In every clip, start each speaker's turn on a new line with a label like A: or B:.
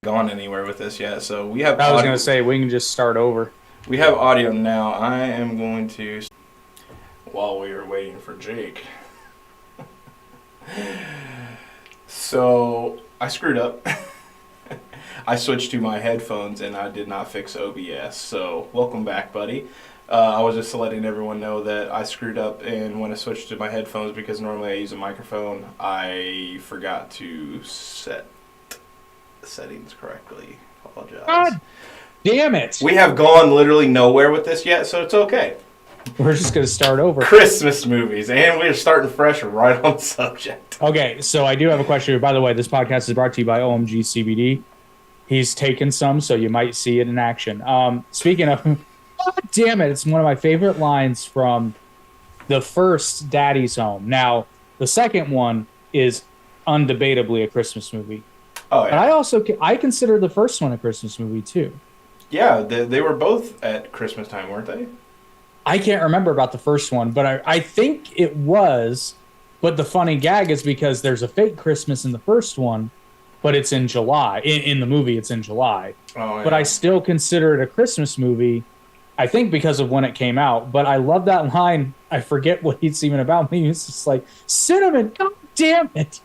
A: Gone anywhere with this yet, so we have
B: I was
A: audio.
B: gonna say we can just start over.
A: We have audio now. I am going to, while we are waiting for Jake. So I screwed up. I switched to my headphones and I did not fix OBS. So welcome back, buddy. I was just letting everyone know that I screwed up, and when I switched to my headphones, because normally I use a microphone, I forgot to set the settings correctly. Apologize.
B: God damn it!
A: We have gone literally nowhere with this yet, so it's okay.
B: We're just gonna start over.
A: Christmas movies, and we're starting fresh right on subject.
B: Okay, so I do have a question. By the way, this podcast is brought to you by OMG CBD. He's taken some, so you might see it in action. Speaking of, God damn it! It's one of my favorite lines from the first Daddy's Home. Now, the second one is undebatably a Christmas movie,
A: Oh
B: but
A: yeah,
B: I consider the first one a Christmas movie too.
A: yeah. They were both at Christmas time, weren't they?
B: I can't remember about the first one, but I think it was. But the funny gag is because there's a fake Christmas in the first one, but it's in July. In the movie, it's in July.
A: Oh yeah.
B: But I still consider it a Christmas movie, I think because of when it came out. But I love that line. I forget what it's even about. Maybe it's just like, cinnamon, god damn it.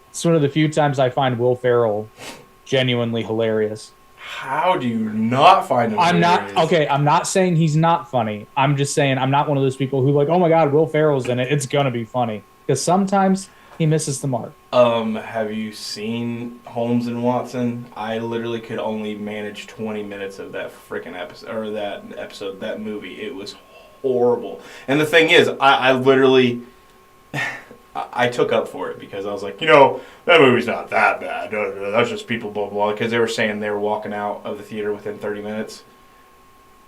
B: It's one of the few times I find Will Ferrell genuinely hilarious.
A: How do you not find him?
B: I'm not
A: hilarious?
B: okay. I'm not saying he's not funny. I'm just saying I'm not one of those people who like, oh my god, Will Ferrell's in it. It's gonna be funny because sometimes he misses the mark.
A: Have you seen Holmes and Watson? I literally could only manage 20 minutes of that freaking episode, that movie. It was horrible. And the thing is, I literally, I took up for it because I was like, that movie's not that bad. That's just people blah blah. Because they were saying they were walking out of the theater within 30 minutes.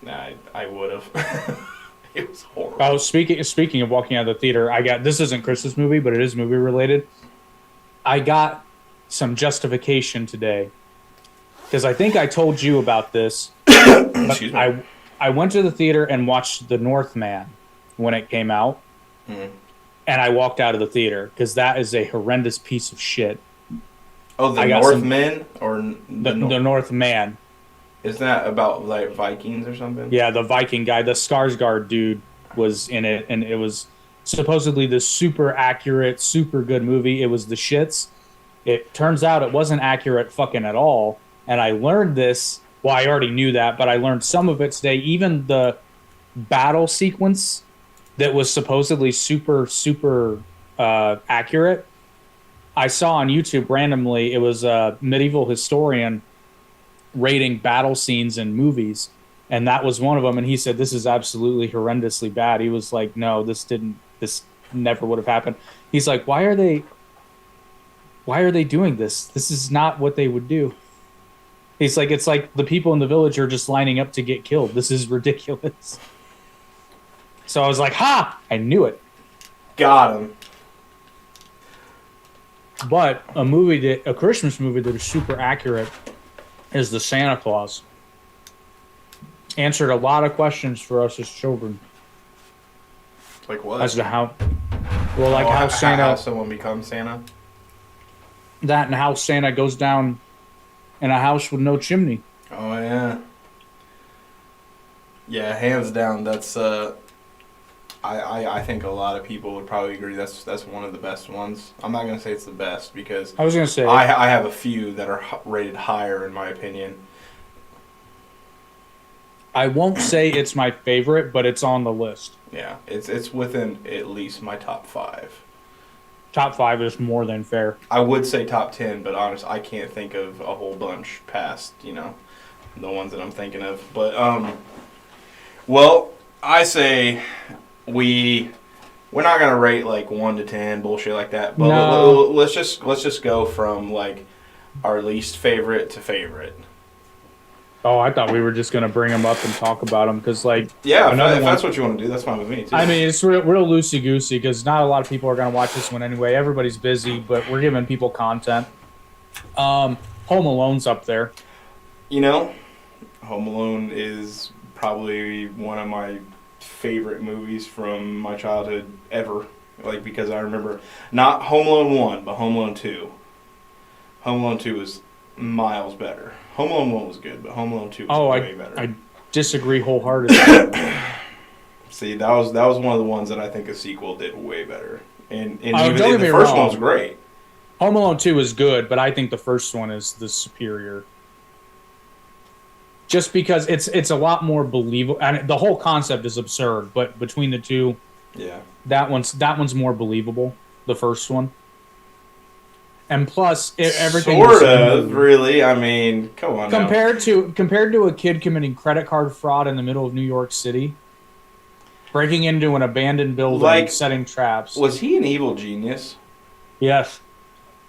A: Nah, I would have. It was horrible.
B: Oh, speaking of walking out of the theater, I got this isn't Christmas movie, but it is movie related. I got some justification today because I think I told you about this.
A: Excuse me.
B: I went to the theater and watched The Northman when it came out.
A: Mhm.
B: And I walked out of the theater because that is a horrendous piece of shit.
A: Oh, the
B: I got
A: Northmen or
B: The Northman.
A: Isn't that about like Vikings or something?
B: Yeah, the Viking guy, the Skarsgård dude was in it, and it was supposedly this super accurate, super good movie. It was the shits. It turns out it wasn't accurate fucking at all. And I learned this. Well, I already knew that, but I learned some of it today. Even the battle sequence that was supposedly super accurate. I saw on YouTube randomly. It was a medieval historian rating battle scenes in movies, and that was one of them. And he said this is absolutely horrendously bad. He was like, no, this never would have happened. He's like, why are they doing this? This is not what they would do. He's like, it's like the people in the village are just lining up to get killed. This is ridiculous. So I was like, ha, I knew it.
A: Got him.
B: But a Christmas movie that is super accurate is the Santa Claus. Answered a lot of questions for us as children
A: Like what?
B: as to how, well, like how Santa,
A: how someone becomes Santa.
B: that and how Santa goes down in a house with no chimney.
A: Oh yeah. Yeah, hands down. That's I think a lot of people would probably agree that's one of the best ones. I'm not gonna say it's the best because
B: I was gonna say,
A: I have a few that are rated higher in my opinion.
B: I won't say it's my favorite, but it's on the list.
A: Yeah, it's within at least my top 5.
B: Top 5 is more than fair.
A: I would say top 10, but honest, I can't think of a whole bunch past the ones that I'm thinking of. But well, I say we're not gonna rate like 1 to 10 bullshit like that. But
B: No.
A: let's just go from like our least favorite to favorite.
B: Oh, I thought we were just gonna bring them up and talk about them because, like,
A: Yeah,
B: another
A: if
B: one.
A: that's what you want to do, that's fine with me too.
B: I mean, it's real loosey goosey because not a lot of people are gonna watch this one anyway. Everybody's busy, but we're giving people content. Home Alone's up there.
A: Home Alone is probably one of my favorite movies from my childhood ever. Like, because I remember not Home Alone 1, but Home Alone 2. Home Alone 2 was miles better. Home Alone 1 was good, but Home Alone 2 was way better.
B: I disagree wholeheartedly.
A: See, that was one of the ones that I think a sequel did way better. And even
B: don't get
A: the
B: me
A: first
B: wrong.
A: one was great.
B: Home Alone 2 is good, but I think the first one is the superior. Just because it's a lot more believable, and the whole concept is absurd. But between the two,
A: Yeah.
B: that one's more believable. The first one, and plus everything.
A: Sort of, really. I mean, come on.
B: Compared to a kid committing credit card fraud in the middle of New York City, breaking into an abandoned building, setting traps.
A: Was he an evil genius?
B: Yes,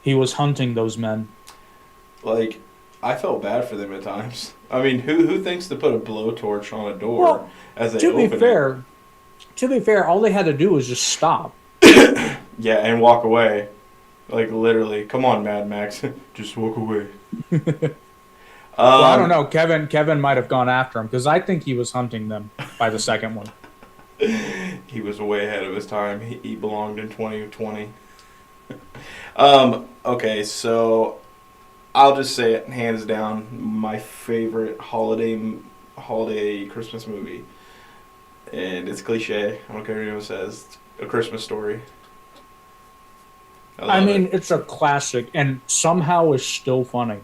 B: he was hunting those men.
A: Like, I felt bad for them at times. I mean, who thinks to put a blowtorch on a door as they open it?
B: To be fair, all they had to do was just stop.
A: Yeah, and walk away. Like, literally. Come on, Mad Max. Just walk away.
B: Well, I don't know. Kevin might have gone after him, because I think he was hunting them by the second one.
A: He was way ahead of his time. He belonged in 2020. Okay, so I'll just say it, hands down, my favorite holiday Christmas movie. And it's cliche. I don't care what anyone says. It's A Christmas Story.
B: I mean, it's a classic, and somehow is still funny.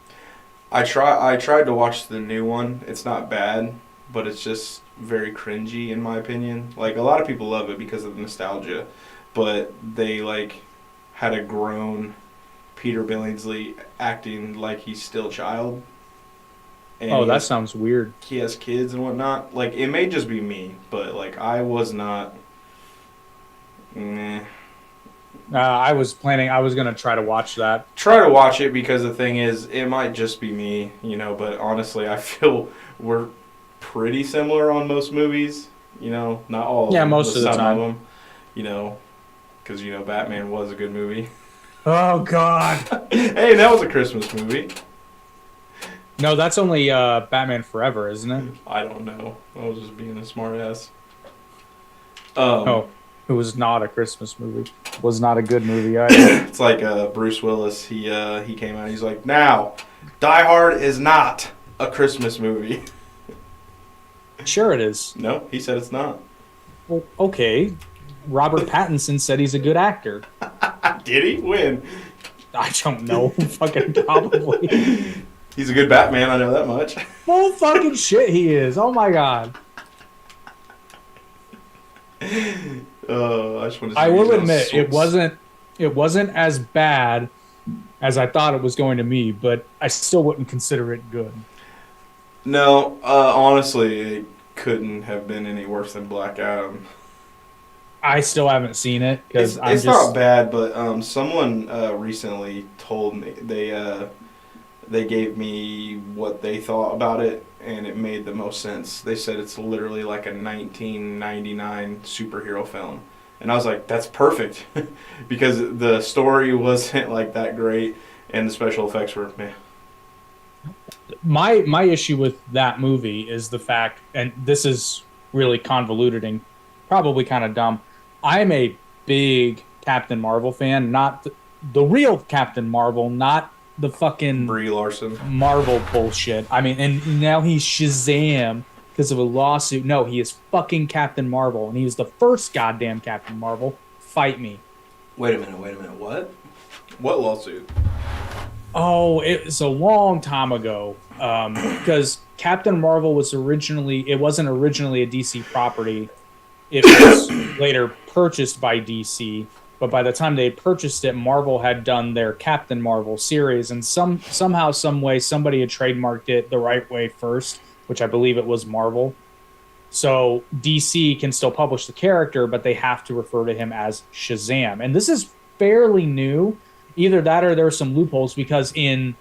A: I tried to watch the new one. It's not bad, but it's just very cringy in my opinion. Like, a lot of people love it because of the nostalgia, but they like had a grown Peter Billingsley acting like he's still a child. And
B: that sounds weird.
A: He has kids and whatnot. Like, it may just be me, but like I was not.
B: I was gonna try to watch that.
A: Try to watch it, because the thing is, it might just be me, but honestly, I feel we're pretty similar on most movies, not all of them.
B: Yeah, most of the time.
A: Some of them, because, Batman was a good movie.
B: Oh, God.
A: Hey, that was a Christmas movie.
B: No, that's only Batman Forever, isn't it?
A: I don't know. I was just being a smart ass.
B: It was not a Christmas movie. Was not a good movie either.
A: It's like Bruce Willis. He came out. He's like, now, Die Hard is not a Christmas movie.
B: Sure it is.
A: No, he said it's not.
B: Well, okay. Robert Pattinson said he's a good actor.
A: Did he? When?
B: I don't know. Fucking probably.
A: He's a good Batman. I know that much.
B: Full fucking shit he is. Oh my God. I will admit it wasn't as bad as I thought it was going to be, but I still wouldn't consider it good.
A: No, honestly, it couldn't have been any worse than Black Adam.
B: I still haven't seen it because
A: it's not bad, but someone recently told me they gave me what they thought about it, and it made the most sense. They said it's literally like a 1999 superhero film. And I was like, that's perfect. Because the story wasn't like that great, and the special effects were meh.
B: My issue with that movie is the fact, and this is really convoluted and probably kind of dumb, I'm a big Captain Marvel fan, not the real Captain Marvel, not the fucking
A: Brie Larson
B: Marvel bullshit. I mean, and now he's Shazam because of a lawsuit. No, he is fucking Captain Marvel, and he was the first goddamn Captain Marvel. Fight me.
A: Wait a minute. What? What lawsuit?
B: Oh, it was a long time ago. Because Captain Marvel wasn't originally a DC property. It was later purchased by DC. But by the time they purchased it, Marvel had done their Captain Marvel series, and somehow, some way, somebody had trademarked it the right way first, which I believe it was Marvel. So DC can still publish the character, but they have to refer to him as Shazam. And this is fairly new. Either that or there are some loopholes, because in,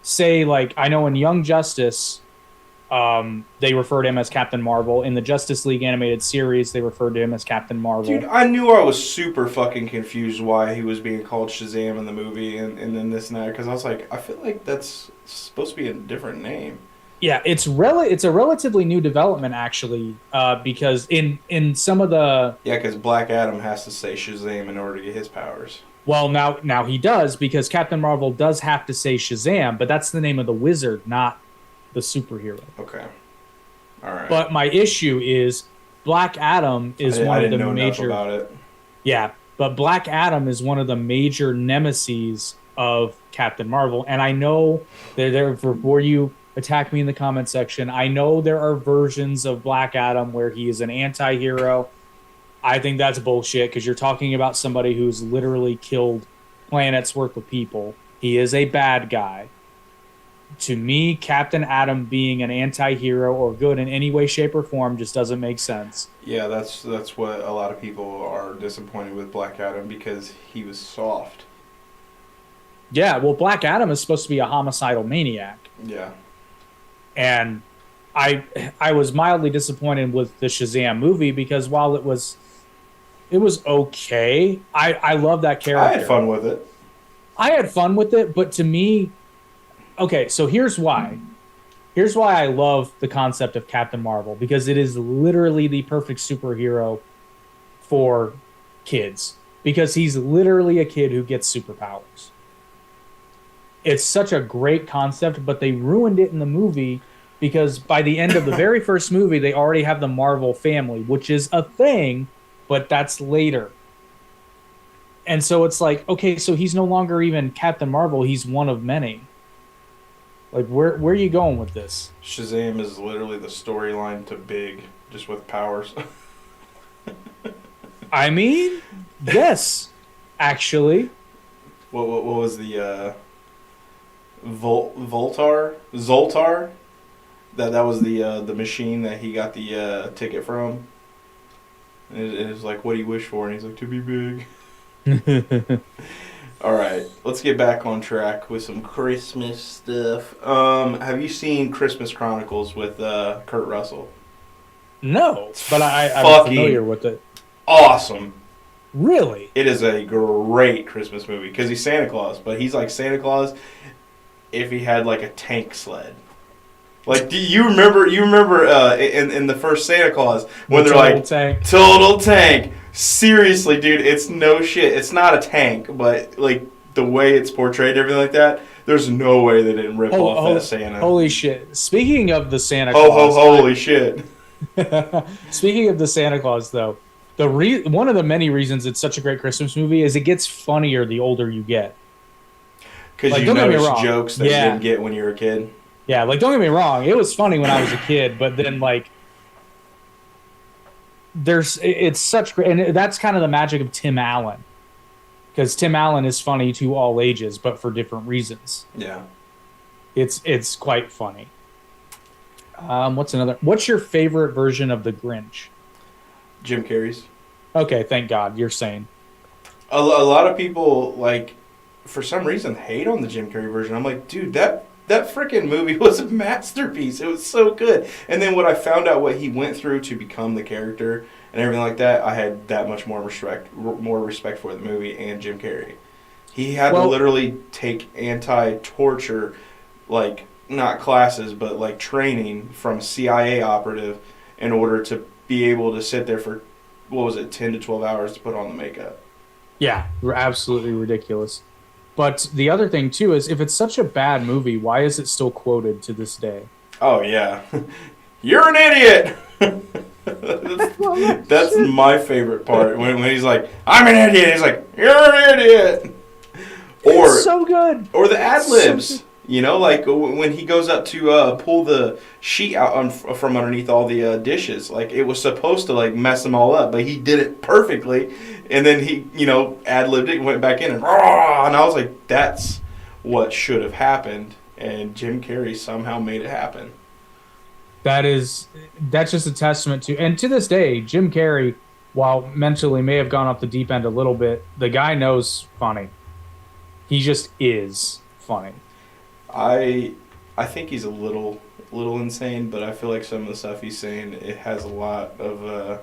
B: say, like, I know in Young Justice, they refer to him as Captain Marvel. In the Justice League animated series, they referred to him as Captain Marvel.
A: Dude, I knew I was super fucking confused why he was being called Shazam in the movie and then this and that, because I was like, I feel like that's supposed to be a different name.
B: Yeah, it's a relatively new development, actually, because in some of the...
A: Yeah, because Black Adam has to say Shazam in order to get his powers.
B: Well, now he does because Captain Marvel does have to say Shazam, but that's the name of the wizard, not the superhero.
A: Okay. All right.
B: But my issue is Black Adam is
A: I
B: one of
A: didn't
B: the
A: know enough
B: major.
A: about it.
B: Yeah, but Black Adam is one of the major nemeses of Captain Marvel, and I know they're there before you attack me in the comment section. I know there are versions of Black Adam where he is an anti-hero. I think that's bullshit because you're talking about somebody who's literally killed planets worth of people. He is a bad guy. To me, Captain Adam being an anti-hero or good in any way, shape, or form just doesn't make sense.
A: Yeah, that's what a lot of people are disappointed with Black Adam because he was soft.
B: Yeah, well, Black Adam is supposed to be a homicidal maniac.
A: Yeah.
B: And I was mildly disappointed with the Shazam movie because while it was okay, I love that character.
A: I had fun with it.
B: I had fun with it, but to me, okay, so here's why. Here's why I love the concept of Captain Marvel because it is literally the perfect superhero for kids because he's literally a kid who gets superpowers. It's such a great concept, but they ruined it in the movie because by the end of the very first movie, they already have the Marvel family, which is a thing, but that's later. And so it's like, okay, so he's no longer even Captain Marvel, he's one of many. Like, where are you going with this?
A: Shazam is literally the storyline to Big, just with powers.
B: I mean, yes, actually.
A: What was the Zoltar? That was the machine that he got the ticket from. And it was like, what do you wish for? And he's like, to be big. All right, let's get back on track with some Christmas stuff. Have you seen Christmas Chronicles with Kurt Russell?
B: No, but I'm
A: fucking
B: familiar with it.
A: Awesome.
B: Really?
A: It is a great Christmas movie because he's Santa Claus, but he's like Santa Claus if he had like a tank sled. Like, do you remember? In the first Santa Claus when they're like
B: tank.
A: total tank. Seriously, dude, it's no shit. It's not a tank, but like the way it's portrayed, everything like that. There's no way they didn't rip off that Santa.
B: Holy shit! Speaking of the Santa Claus,
A: holy shit!
B: Speaking of the Santa Claus, though, one of the many reasons it's such a great Christmas movie is it gets funnier the older you get.
A: Because you notice jokes that you didn't get when you were a kid.
B: Yeah, like, don't get me wrong, it was funny when I was a kid, but then, like, it's such great, and that's kind of the magic of Tim Allen, because Tim Allen is funny to all ages, but for different reasons.
A: Yeah.
B: It's quite funny. What's your favorite version of The Grinch?
A: Jim Carrey's.
B: Okay, thank God, you're sane.
A: A lot of people, like, for some reason, hate on the Jim Carrey version. I'm like, dude, that freaking movie was a masterpiece. It was so good. And then when I found out what he went through to become the character and everything like that, I had that much more respect for the movie and Jim Carrey. He had to literally take anti-torture, like, not classes, but like training from a CIA operative in order to be able to sit there for, 10 to 12 hours to put on the makeup.
B: Yeah, absolutely ridiculous. But the other thing, too, is if it's such a bad movie, why is it still quoted to this day?
A: Oh, yeah. You're an idiot! that's my favorite part. When he's like, I'm an idiot. He's like, you're an idiot!
B: It's so good.
A: Or the ad-libs. You know, like when he goes up to pull the sheet out from underneath all the dishes. Like, it was supposed to, like, mess them all up, but he did it perfectly. And then he, ad-libbed it and went back in and I was like, that's what should have happened. And Jim Carrey somehow made it happen.
B: That's just a testament to, and to this day, Jim Carrey, while mentally may have gone off the deep end a little bit, the guy knows funny. He just is funny.
A: I think he's a little insane, but I feel like some of the stuff he's saying, it has a lot of,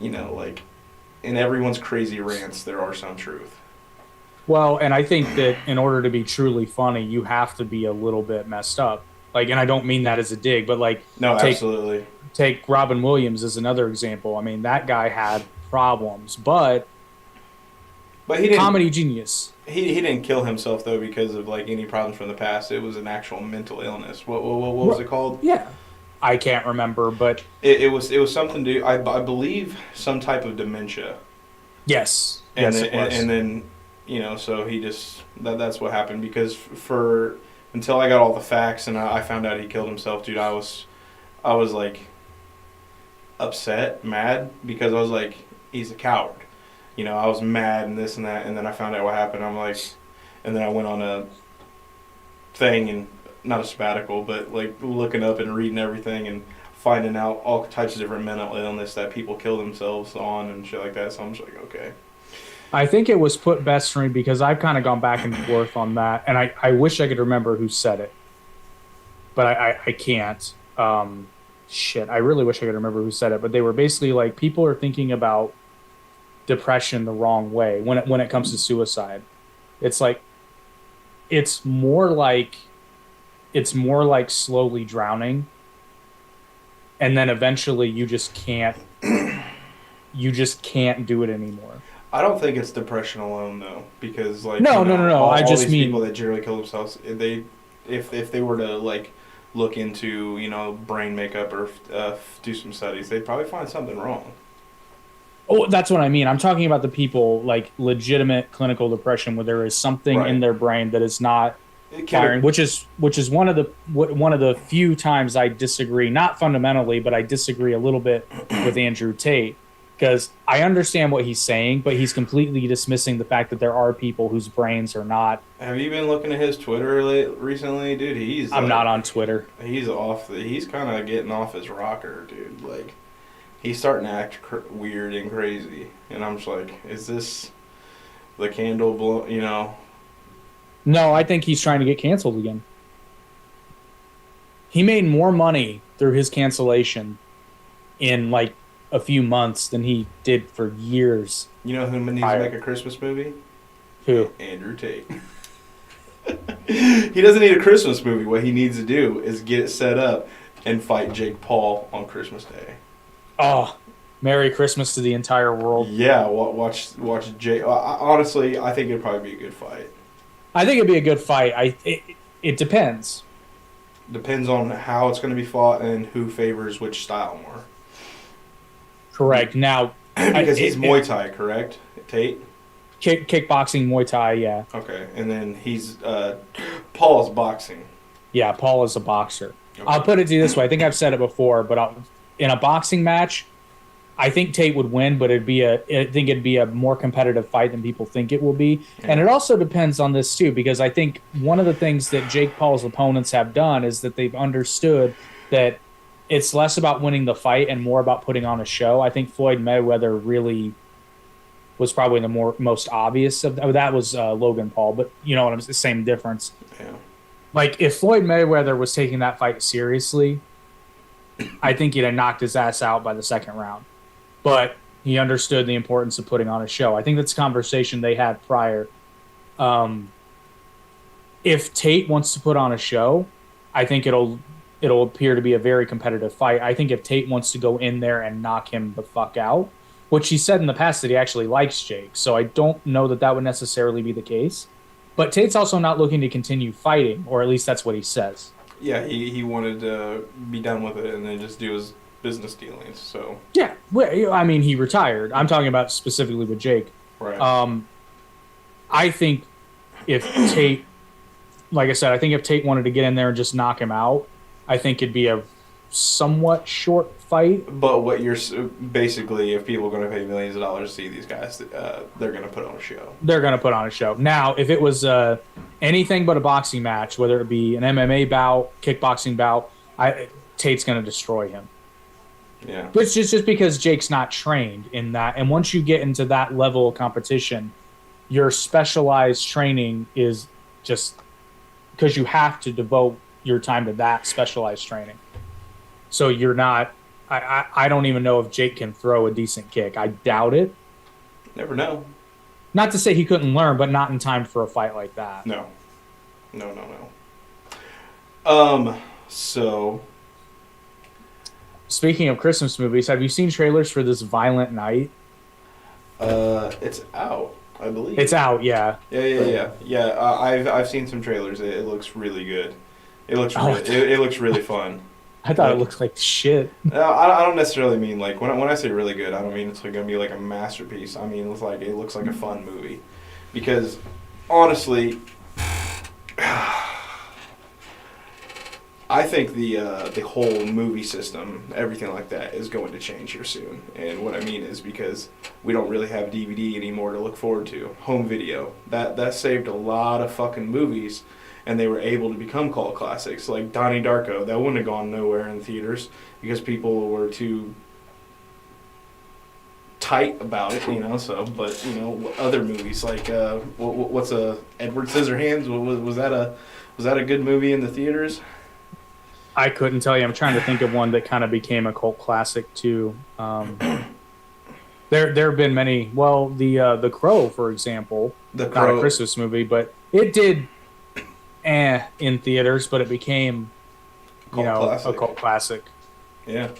A: like, in everyone's crazy rants, there are some truth.
B: Well, and I think that in order to be truly funny, you have to be a little bit messed up. Like, and I don't mean that as a dig, but like,
A: no, absolutely.
B: Take Robin Williams as another example. I mean, that guy had problems, but
A: But he didn't.
B: Comedy genius.
A: He didn't kill himself though because of like any problems from the past. It was an actual mental illness. What was it called?
B: Yeah. I can't remember, but
A: It was something to I believe some type of dementia.
B: yes.
A: And
B: Yes,
A: then,
B: it was.
A: and then so he just that's what happened because for until I got all the facts and I found out he killed himself, dude. I was like upset, mad because I was like he's a coward. I was mad and this and that, and then I found out what happened. I'm like, and then I went on a thing and not a sabbatical, but like looking up and reading everything and finding out all types of different mental illness that people kill themselves on and shit like that. So I'm just like, okay.
B: I think it was put best for me because I've kind of gone back and forth on that, and I wish I could remember who said it, but I can't. Shit, I really wish I could remember who said it, but they were basically like people are thinking about depression the wrong way when it comes to suicide. It's like it's more like slowly drowning, and then eventually you just can't do it anymore.
A: I don't think it's depression alone though, because like
B: No.
A: all
B: I just
A: these
B: mean
A: people that generally kill themselves, if they were to like look into brain makeup or do some studies, they'd probably find something wrong.
B: oh, that's what I mean. I'm talking about the people like legitimate clinical depression where there is something
A: Right.
B: in their brain that is not
A: It
B: firing,
A: can't,
B: which is one of the few times I disagree, not fundamentally, but I disagree a little bit with Andrew Tate because I understand what he's saying, but he's completely dismissing the fact that there are people whose brains are not.
A: have you been looking at his Twitter recently, dude?
B: I'm not on Twitter.
A: He's off. He's kind of getting off his rocker, dude. Like he's starting to act weird and crazy, and I'm just like, is this the candle blow?
B: No, I think he's trying to get canceled again. He made more money through his cancellation in like a few months than he did for years.
A: You know who needs to make a Christmas movie?
B: Who?
A: Andrew Tate. He doesn't need a Christmas movie. What he needs to do is get it set up and fight Jake Paul on Christmas Day.
B: Oh, Merry Christmas to the entire world.
A: Yeah, watch Jake. Honestly, I think it'd probably be a good fight.
B: I think it'd be a good fight. It depends.
A: Depends on how it's going to be fought and who favors which style more.
B: Correct. Now,
A: Because he's Muay Thai, correct? Tate?
B: kickboxing, Muay Thai, yeah.
A: Okay, and then he's Paul's boxing.
B: Yeah, Paul is a boxer.
A: Okay.
B: I'll put it to you this way. I think I've said it before, but in a boxing match, I think Tate would win, but I think it'd be a more competitive fight than people think it will be.
A: Yeah.
B: And it also depends on this too, because I think one of the things that Jake Paul's opponents have done is that they've understood that it's less about winning the fight and more about putting on a show. I think Floyd Mayweather really was probably the most obvious of that was Logan Paul, but you know what I'm saying, same difference.
A: Yeah.
B: Like if Floyd Mayweather was taking that fight seriously, I think he'd have knocked his ass out by the second round. But he understood the importance of putting on a show. I think that's a conversation they had prior. If Tate wants to put on a show, I think it'll appear to be a very competitive fight. I think if Tate wants to go in there and knock him the fuck out, which he said in the past that he actually likes Jake, so I don't know that would necessarily be the case. But Tate's also not looking to continue fighting, or at least that's what he says.
A: Yeah, he wanted to be done with it and then just do his business dealings. So
B: Yeah, well, I mean, he retired. I'm talking about specifically with Jake.
A: right.
B: I think if Tate, like I said, I think if Tate wanted to get in there and just knock him out, I think it'd be a somewhat short fight.
A: But what you're basically, if people are going to pay millions of dollars to see these guys, they're going to put on a show.
B: They're going to put on a show. Now, if it was anything but a boxing match, whether it be an MMA bout, kickboxing bout, Tate's going to destroy him.
A: Yeah.
B: But it's just because Jake's not trained in that. And once you get into that level of competition, your specialized training is just because you have to devote your time to that specialized training. So you're not, I don't even know if Jake can throw a decent kick. I doubt it.
A: Never know.
B: Not to say he couldn't learn, but not in time for a fight like that.
A: No. So
B: Speaking of Christmas movies, have you seen trailers for this Violent Night?
A: it's out. I believe.
B: It's out, yeah.
A: Yeah. I've seen some trailers. It looks really good. It looks
B: Oh,
A: it looks really fun.
B: I thought it
A: Like,
B: looked like shit.
A: I don't necessarily mean like when I say really good, I don't mean it's like gonna be like a masterpiece. I mean it looks like a fun movie, because honestly, I think the whole movie system, everything like that, is going to change here soon. And what I mean is because we don't really have DVD anymore to look forward to. Home video, that saved a lot of fucking movies, and they were able to become cult classics. Like Donnie Darko, that wouldn't have gone nowhere in theaters because people were too tight about it, you know. So, but you know, other movies like what's Edward Scissorhands? Was that a good movie in the theaters?
B: I couldn't tell you. I'm trying to think of one that kind of became a cult classic too. There have been many. Well, the Crow, for example,
A: The
B: not
A: Crow.
B: a Christmas movie, but it did in theaters, but it became a cult classic.
A: Yeah,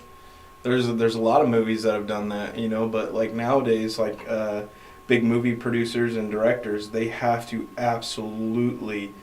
A: there's a lot of movies that have done that, you know. But like nowadays, like big movie producers and directors, they have to absolutely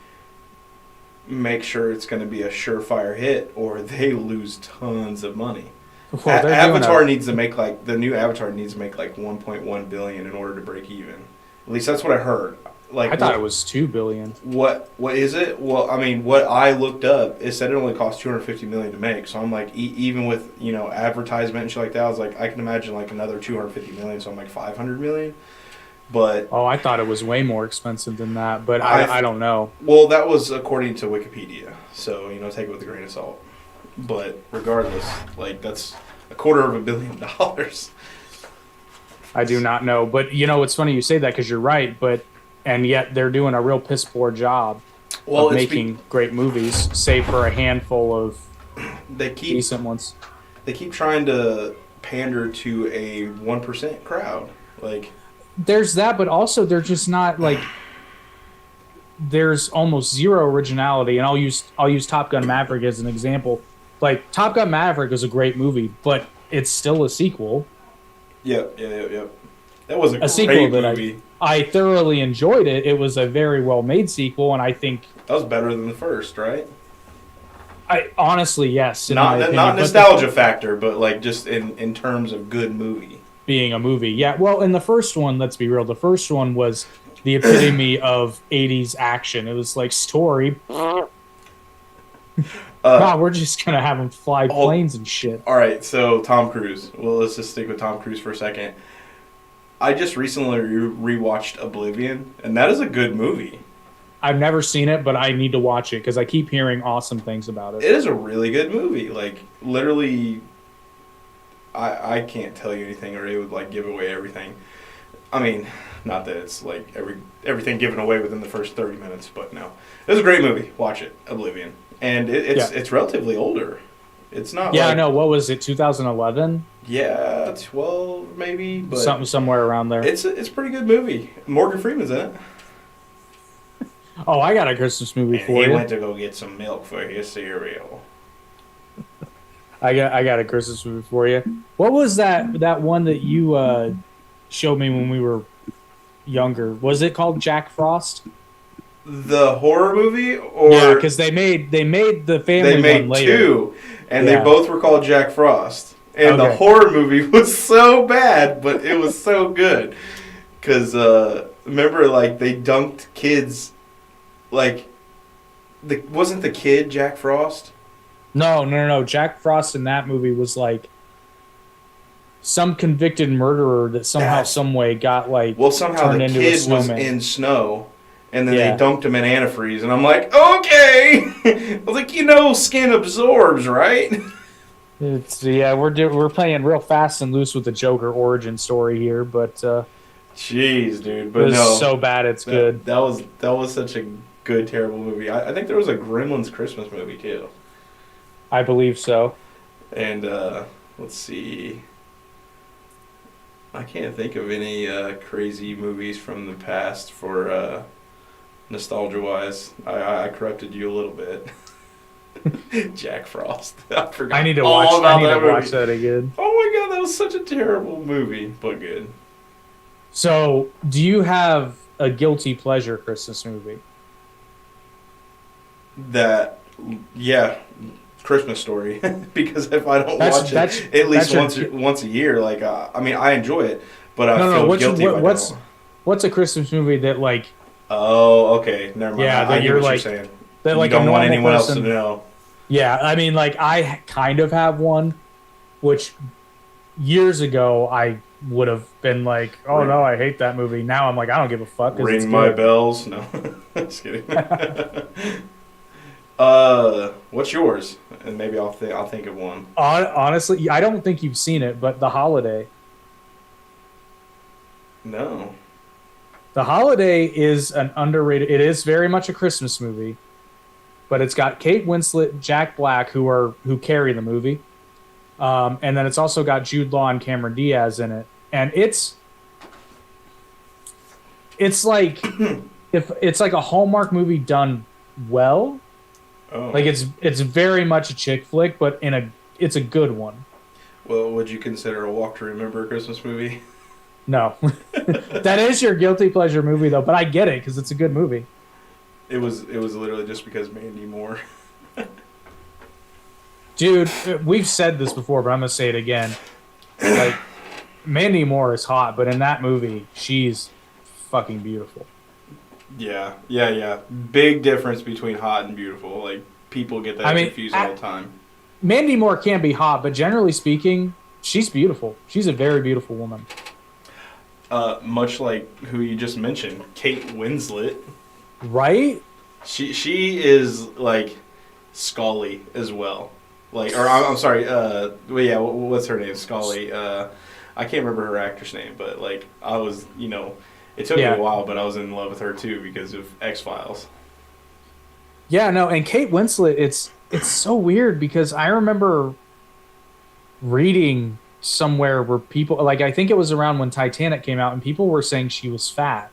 A: make sure it's going to be a surefire hit, or they lose tons of money.
B: Well, they're doing
A: Avatar needs to make like the new Avatar needs to make like 1.1 billion in order to break even. At least that's what I heard. Like
B: I thought it was 2 billion.
A: What is it? Well, I mean, what I looked up, it said it only cost 250 million to make. So I'm like, even with advertisement and shit like that, I was like, I can imagine like another 250 million. So I'm like 500 million. But
B: Oh, I thought it was way more expensive than that, but I don't know.
A: well, that was according to Wikipedia. So take it with a grain of salt. But regardless, like that's $250 million.
B: I do not know, but it's funny you say that because you're right, and yet they're doing a real piss poor job of making great movies, save for a handful of decent ones.
A: They keep trying to pander to a 1% crowd. Like
B: there's that, but also they're just not like. There's almost zero originality, and I'll use Top Gun Maverick as an example. Like Top Gun Maverick is a great movie, but it's still a sequel.
A: Yep. That was a great
B: sequel that
A: movie.
B: I thoroughly enjoyed it. It was a very well made sequel, and I think
A: That was better than the first, right?
B: I honestly yes.
A: Not nostalgia factor, but like just in terms of good movie.
B: Being a movie, yeah. Well, in the first one, let's be real. The first one was the epitome of 80s action. It was like story. We're just gonna have them fly planes and shit.
A: All right, so Tom Cruise. Well, let's just stick with Tom Cruise for a second. I just recently rewatched Oblivion, and that is a good movie.
B: I've never seen it, but I need to watch it because I keep hearing awesome things about it.
A: It is a really good movie. Like literally, I can't tell you anything, or it would like give away everything. I mean, not that it's like everything given away within the first 30 minutes, but no, it was a great movie. Watch it, Oblivion, and it's relatively older. It's not.
B: Yeah, I know. What was it? 2011.
A: Yeah, 12 maybe, but
B: something somewhere around there.
A: It's a pretty good movie. Morgan Freeman's in it.
B: Oh, I got a Christmas movie for you.
A: He went to go get some milk for his cereal.
B: I got a Christmas movie for you. What was that one that you showed me when we were younger? Was it called Jack Frost?
A: The horror movie, or
B: yeah, because they made the family one later.
A: Two, and they both were called Jack Frost. And
B: Okay.
A: the horror movie was so bad, but it was so good. Because remember, like they dunked kids, like wasn't the kid Jack Frost?
B: No. Jack Frost in that movie was like some convicted murderer that somehow, some way got like
A: somehow
B: turned
A: the
B: into a
A: kid was
B: snowman.
A: in snow, and then they dunked him in antifreeze, and I'm like, okay. I was like, skin absorbs, right?
B: We're playing real fast and loose with the Joker origin story here, but
A: jeez, dude, but
B: it was
A: no,
B: so bad it's good.
A: That was such a good, terrible movie. I think there was a Gremlins Christmas movie too.
B: I believe so.
A: And let's see, I can't think of any crazy movies from the past for nostalgia-wise. I corrupted you a little bit. Jack Frost. I forgot.
B: I need to
A: all
B: watch.
A: about
B: I need
A: that
B: to
A: movie.
B: watch that again.
A: Oh my god, that was such a terrible movie, but good.
B: So, do you have a guilty pleasure Christmas movie?
A: That, yeah, Christmas Story. Because if I don't
B: That's
A: watch
B: that's
A: it at
B: that's
A: least
B: your
A: once a year, like I mean, I enjoy it, but I
B: no.
A: feel
B: What's
A: guilty if I
B: what's
A: don't.
B: what's a Christmas movie that like
A: Oh, okay, never mind.
B: yeah
A: I
B: that
A: get
B: you're
A: what you're
B: like
A: saying.
B: that
A: You
B: like a
A: don't want
B: normal
A: anyone else to
B: person?
A: know.
B: Yeah, I mean like I kind of have one, which years ago I would have been like, oh no,
A: Ring,
B: I hate that movie. Now I'm like, I don't give a fuck because it's
A: ring my
B: good.
A: bells. No, just kidding. What's yours? And maybe I'll think of one.
B: Honestly, I don't think you've seen it, but The Holiday.
A: No.
B: The Holiday is an underrated. It is very much a Christmas movie, but it's got Kate Winslet, Jack Black, who carry the movie, and then it's also got Jude Law and Cameron Diaz in it, and it's like if it's like a Hallmark movie done well.
A: Oh.
B: Like it's very much a chick flick, but it's a good one.
A: Well, would you consider A Walk to Remember a Christmas movie?
B: No, that is your guilty pleasure movie though, but I get it because it's a good movie.
A: It was literally just because Mandy Moore.
B: Dude, we've said this before, but I'm gonna say it again. Like Mandy Moore is hot, but in that movie, she's fucking beautiful.
A: Yeah, yeah, yeah. Big difference between hot and beautiful. Like people get that
B: I mean,
A: confused all the time.
B: Mandy Moore can be hot, but generally speaking, she's beautiful. She's a very beautiful woman.
A: Much like who you just mentioned, Kate Winslet.
B: Right?
A: She is like Scully as well. Like, or I'm sorry. Well, yeah. What's her name? Scully. I can't remember her actress name, but like I was, it took me
B: Yeah.
A: a while, but I was in love with her too because of X-Files.
B: Yeah, no, and Kate Winslet, it's so weird because I remember reading somewhere where people like I think it was around when Titanic came out and people were saying she was fat.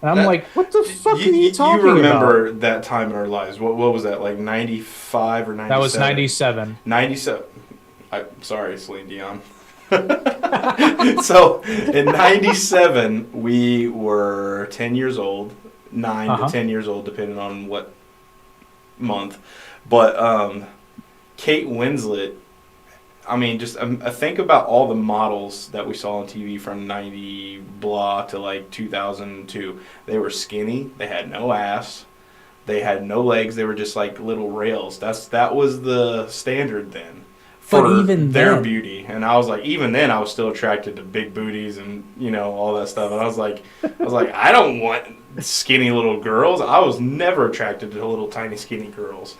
B: And I'm
A: That
B: like, what the fuck are you talking
A: you
B: about?
A: remember that time in our lives? What was that? Like 95 or 97?
B: That was 97.
A: 97. I'm sorry, Celine Dion. So in 97, we were 10 years old, 9
B: Uh-huh.
A: to 10 years old, depending on what month. But Kate Winslet, I mean, just think about all the models that we saw on TV from 90 blah to like 2002. They were skinny, they had no ass, they had no legs, they were just like little rails. That was the standard then
B: But
A: for
B: even
A: their
B: then-
A: beauty. And I was like, even then I was still attracted to big booties and all that stuff. And I was like I don't want skinny little girls. I was never attracted to little tiny skinny girls.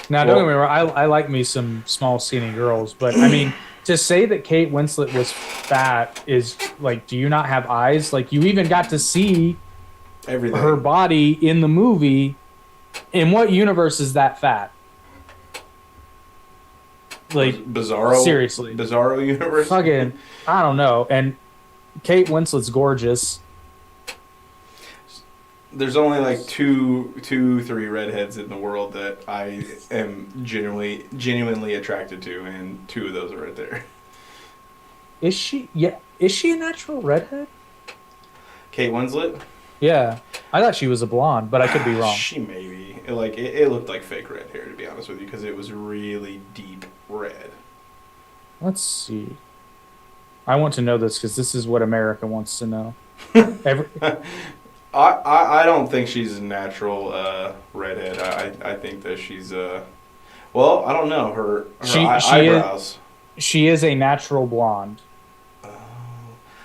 B: Now, don't get me wrong, I like me some small skinny girls, but I mean, to say that Kate Winslet was fat is like, do you not have eyes? Like, you even got to see
A: Everything.
B: her body in the movie. In what universe is that fat? Like,
A: Bizarro.
B: seriously.
A: Bizarro universe.
B: fucking, I don't know. And Kate Winslet's gorgeous.
A: There's only like two, three redheads in the world that I am genuinely attracted to, and two of those are right there.
B: Is she? Yeah, is she a natural redhead?
A: Kate Winslet.
B: Yeah, I thought she was a blonde, but I could be wrong.
A: She may be. It looked like fake red hair, to be honest with you, because it was really deep red.
B: Let's see. I want to know this because this is what America wants to know. Every,
A: I don't think she's a natural redhead. I think that she's well, I don't know her
B: She-
A: eyebrows.
B: she is a natural blonde.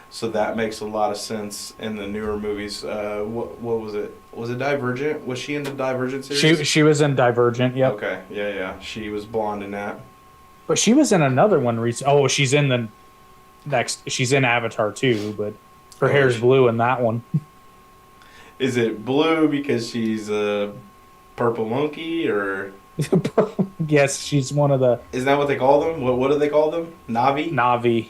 A: So that makes a lot of sense in the newer movies. What was it? Was it Divergent? Was she in the Divergent series?
B: She was in Divergent, yep.
A: Okay, yeah. She was blonde in that.
B: But she was in another one recent. Oh, she's in the next. She's in Avatar too, but her
A: Oh,
B: hair's
A: she-
B: blue in that one.
A: Is it blue because she's a purple monkey, or
B: Yes, she's one of the
A: is that what they call them? What do they call them? Navi?
B: Navi.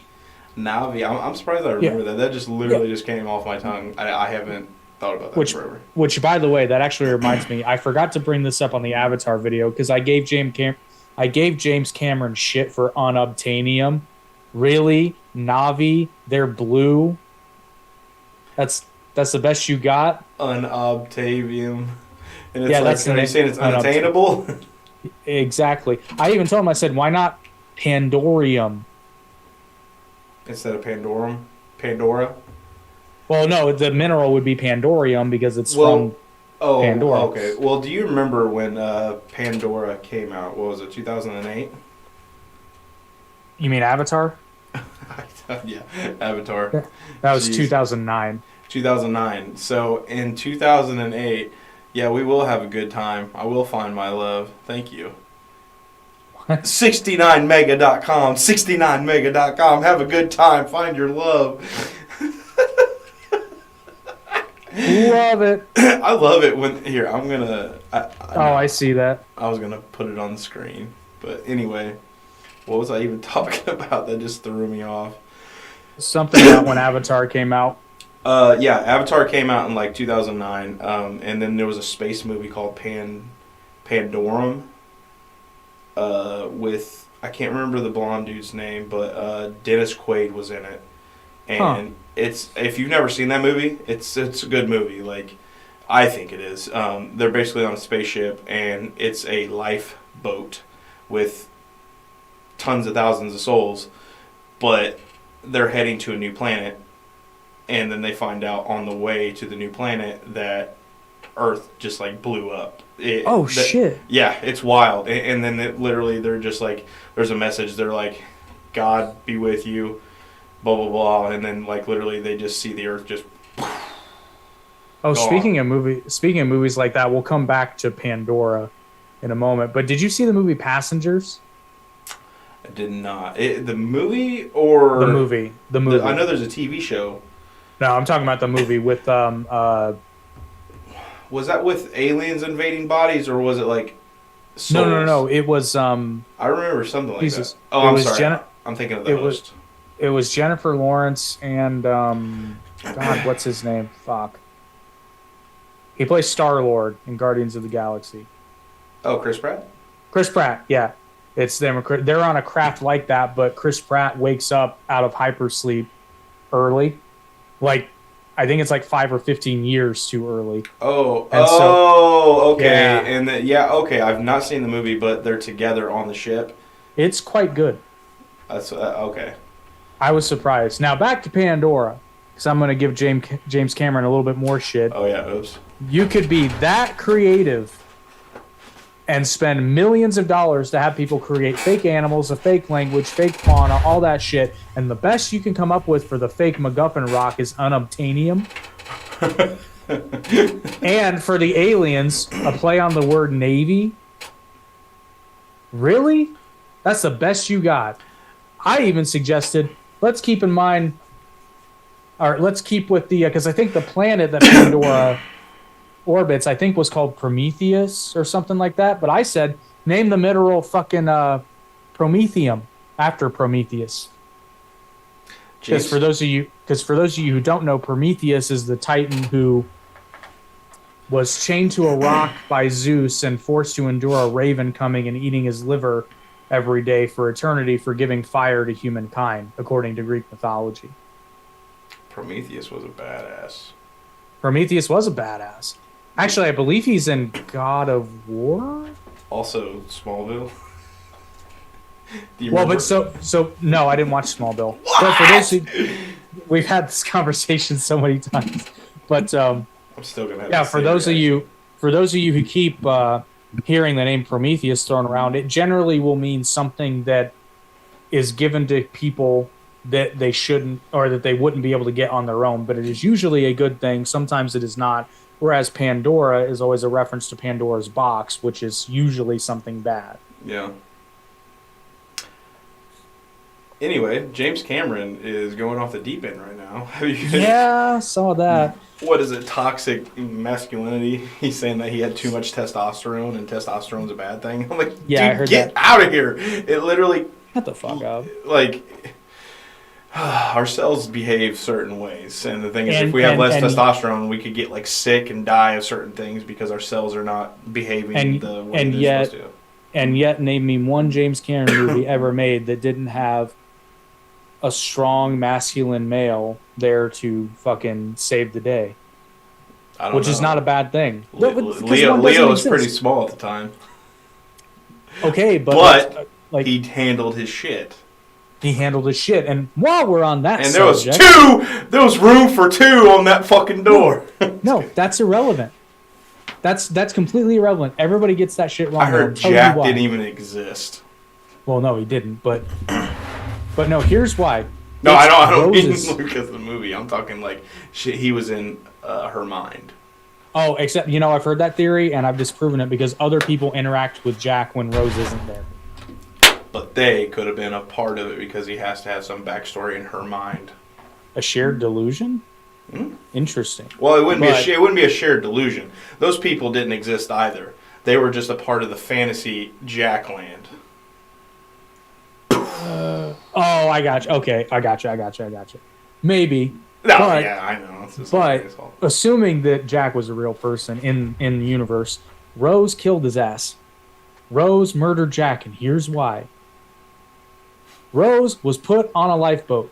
A: Navi. I'm surprised I remember that. That just literally just came off my tongue. I haven't thought about that
B: Which,
A: forever.
B: which, by the way, that actually reminds me. I forgot to bring this up on the Avatar video because I gave James Cameron shit for unobtainium. Really, Navi? They're blue. That's the best you got.
A: Unobtavium. And it's
B: Yeah,
A: like,
B: that's the
A: are you
B: name.
A: saying it's unattainable?
B: Exactly. I even told him, I said, why not Pandorium?
A: Instead of Pandorum? Pandora?
B: Well, no, the mineral would be Pandorium because it's
A: Well,
B: from
A: oh,
B: Pandora.
A: okay. Well, do you remember when Pandora came out? What was it, 2008?
B: You mean Avatar?
A: Yeah, Avatar.
B: That was
A: Jeez.
B: 2009.
A: 2009. So in 2008, yeah, we will have a good time. I will find my love. Thank you. 69mega.com. 69mega.com. Have a good time. Find your love.
B: Love it.
A: I love it when here. I'm gonna.
B: I see that.
A: I was gonna put it on the screen, but anyway, what was I even talking about? That just threw me off.
B: Something about when Avatar came out.
A: Yeah, Avatar came out in like 2009, and then there was a space movie called Pandorum. With I can't remember the blonde dude's name, but Dennis Quaid was in it, and it's if you've never seen that movie, it's a good movie. Like I think it is. They're basically on a spaceship, and it's a lifeboat with tons of thousands of souls, but they're heading to a new planet, and then they find out on the way to the new planet that Earth just like blew up.
B: Shit.
A: Yeah, it's wild. And then they're just like, there's a message. They're like, God be with you, blah blah blah, and then like literally they just see the Earth just.
B: Oh, speaking of movies like that, we'll come back to Pandora in a moment. But did you see the movie Passengers?
A: I did not. The movie or
B: the movie?
A: I know there's a TV show.
B: No, I'm talking about the movie with
A: Was that with aliens invading bodies, or was it like? Souls?
B: No. It was
A: I remember something like
B: Jesus.
A: that. Oh, I'm
B: was
A: sorry. I'm thinking of the host.
B: It was Jennifer Lawrence and God, what's his name? Fuck. He plays Star-Lord in Guardians of the Galaxy.
A: Oh, Chris Pratt?
B: Chris Pratt, yeah. It's them. They're on a craft like that, but Chris Pratt wakes up out of hypersleep early. Like, I think it's like 5 or 15 years too early.
A: Okay.
B: Yeah.
A: And okay. I've not seen the movie, but they're together on the ship.
B: It's quite good.
A: That's okay.
B: I was surprised. Now back to Pandora, because I'm going to give James Cameron a little bit more shit.
A: Oh yeah, oops.
B: You could be that creative and spend millions of dollars to have people create fake animals, a fake language, fake fauna, all that shit. And the best you can come up with for the fake MacGuffin rock is unobtainium. And for the aliens, a play on the word Navy. Really? That's the best you got. I even suggested, let's keep in mind, or let's keep with the, because I think the planet that Pandora orbits, I think was called Prometheus or something like that. But I said, name the mineral fucking Promethium after Prometheus. Because for those of you who don't know, Prometheus is the Titan who was chained to a rock by Zeus and forced to endure a raven coming and eating his liver every day for eternity for giving fire to humankind, according to Greek mythology.
A: Prometheus was a badass.
B: Prometheus was a badass. Actually, I believe he's in God of War.
A: Also, Smallville.
B: So no, I didn't watch Smallville.
A: What?
B: But for those we've had this conversation so many times. But
A: I'm still gonna have
B: yeah, for those of you who keep hearing the name Prometheus thrown around, it generally will mean something that is given to people that they shouldn't or that they wouldn't be able to get on their own. But it is usually a good thing. Sometimes it is not. Whereas Pandora is always a reference to Pandora's box, which is usually something bad.
A: Yeah. Anyway, James Cameron is going off the deep end right now.
B: Yeah, saw that.
A: What is it? Toxic masculinity. He's saying that he had too much testosterone and testosterone's a bad thing. I'm like,
B: yeah,
A: dude,
B: I heard
A: get out of here. It literally...
B: Shut the fuck up.
A: Like... Our cells behave certain ways, and the thing is, if we have less testosterone, we could get like sick and die of certain things because our cells are not behaving the way they're supposed to.
B: And yet, name me one James Cameron movie ever made that didn't have a strong masculine male there to fucking save the day,
A: I don't
B: which
A: know.
B: is not a bad thing.
A: Leo was pretty small at the time.
B: Okay,
A: But
B: like
A: he handled his shit.
B: he handled his shit. And while we're on that
A: And there was
B: subject,
A: there was room for 2 on that fucking door.
B: no, that's irrelevant. That's completely irrelevant. Everybody gets that shit wrong.
A: I heard Jack didn't even exist.
B: Well, no, he didn't. But no, here's why.
A: No, I don't mean
B: Roses.
A: Lucas the movie. I'm talking like he was in her mind.
B: Oh, except I've heard that theory and I've disproven it because other people interact with Jack when Rose isn't there.
A: But they could have been a part of it because he has to have some backstory in her mind.
B: A shared delusion?
A: Hmm?
B: Interesting.
A: Well, it wouldn't be a shared delusion. Those people didn't exist either. They were just a part of the fantasy Jackland.
B: Oh, I got you. Okay, I got you. Maybe.
A: No,
B: but,
A: yeah, I know. It's
B: but assuming that Jack was a real person in the universe, Rose killed his ass. Rose murdered Jack, and here's why. Rose was put on a lifeboat.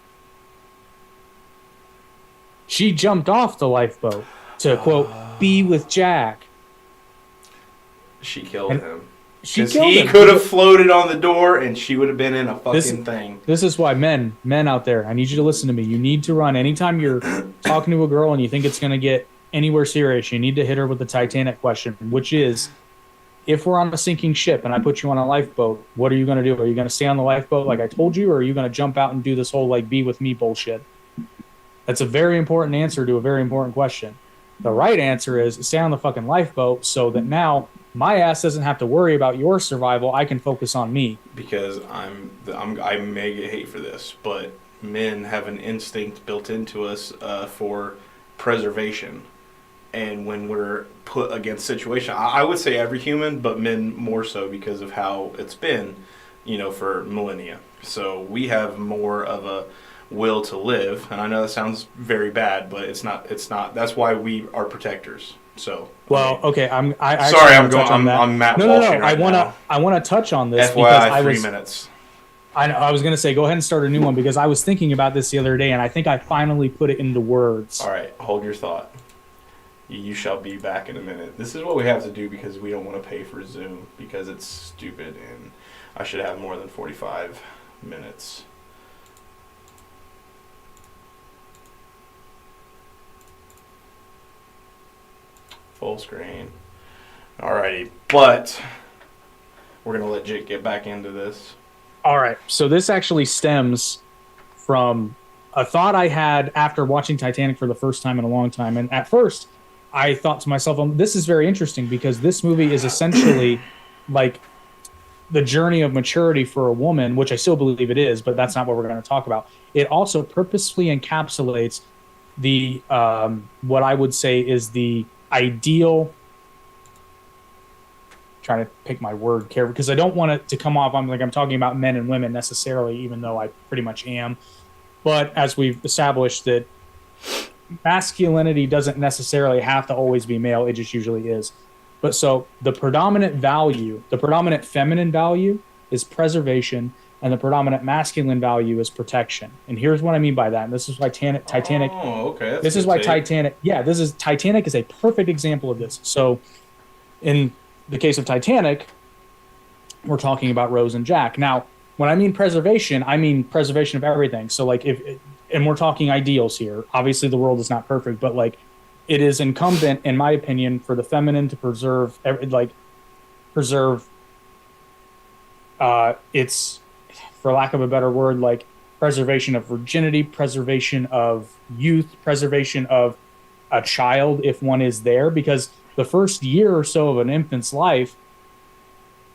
B: She jumped off the lifeboat to, quote, be with Jack.
A: She killed him.
B: She
A: Because
B: killed
A: he
B: him.
A: could have floated on the door and she would have been in a fucking thing.
B: This is why men out there, I need you to listen to me. You need to run. Anytime you're talking to a girl and you think it's going to get anywhere serious, you need to hit her with the Titanic question, which is, if we're on a sinking ship and I put you on a lifeboat, what are you going to do? Are you going to stay on the lifeboat like I told you, or are you going to jump out and do this whole like be with me bullshit? That's a very important answer to a very important question. The right answer is stay on the fucking lifeboat so that now my ass doesn't have to worry about your survival. I can focus on me.
A: Because I may get hate for this, but men have an instinct built into us for preservation. And when we're put against situation, I would say every human, but men more so because of how it's been, for millennia. So we have more of a will to live, and I know that sounds very bad, but it's not. That's why we are protectors. So
B: okay. I'm Matt
A: Walshing right now.
B: I want to touch on this
A: FYI,
B: because
A: 3 minutes.
B: I was going to say go ahead and start a new one because I was thinking about this the other day and I think I finally put it into words.
A: All right, hold your thought. You shall be back in a minute. This is what we have to do because we don't want to pay for Zoom because it's stupid and I should have more than 45 minutes. Full screen. Alrighty, but we're going to let Jake get back into this.
B: All right, so this actually stems from a thought I had after watching Titanic for the first time in a long time. And at first, I thought to myself, this is very interesting because this movie is essentially like the journey of maturity for a woman, which I still believe it is, but that's not what we're going to talk about. It also purposefully encapsulates the what I would say is the ideal. Trying to pick my word carefully because I don't want it to come off. I'm talking about men and women necessarily, even though I pretty much am. But as we've established that masculinity doesn't necessarily have to always be male, it just usually is. But so the predominant feminine value is preservation, and the predominant masculine value is protection. And here's what I mean by that. And this is why Titanic.
A: Oh, okay.
B: This is why Titanic. Yeah, Titanic is a perfect example of this. So, in the case of Titanic, we're talking about Rose and Jack. Now, when I mean preservation of everything. So, and we're talking ideals here. Obviously, the world is not perfect, but it is incumbent, in my opinion, for the feminine to preserve its, for lack of a better word, preservation of virginity, preservation of youth, preservation of a child if one is there, because the first year or so of an infant's life,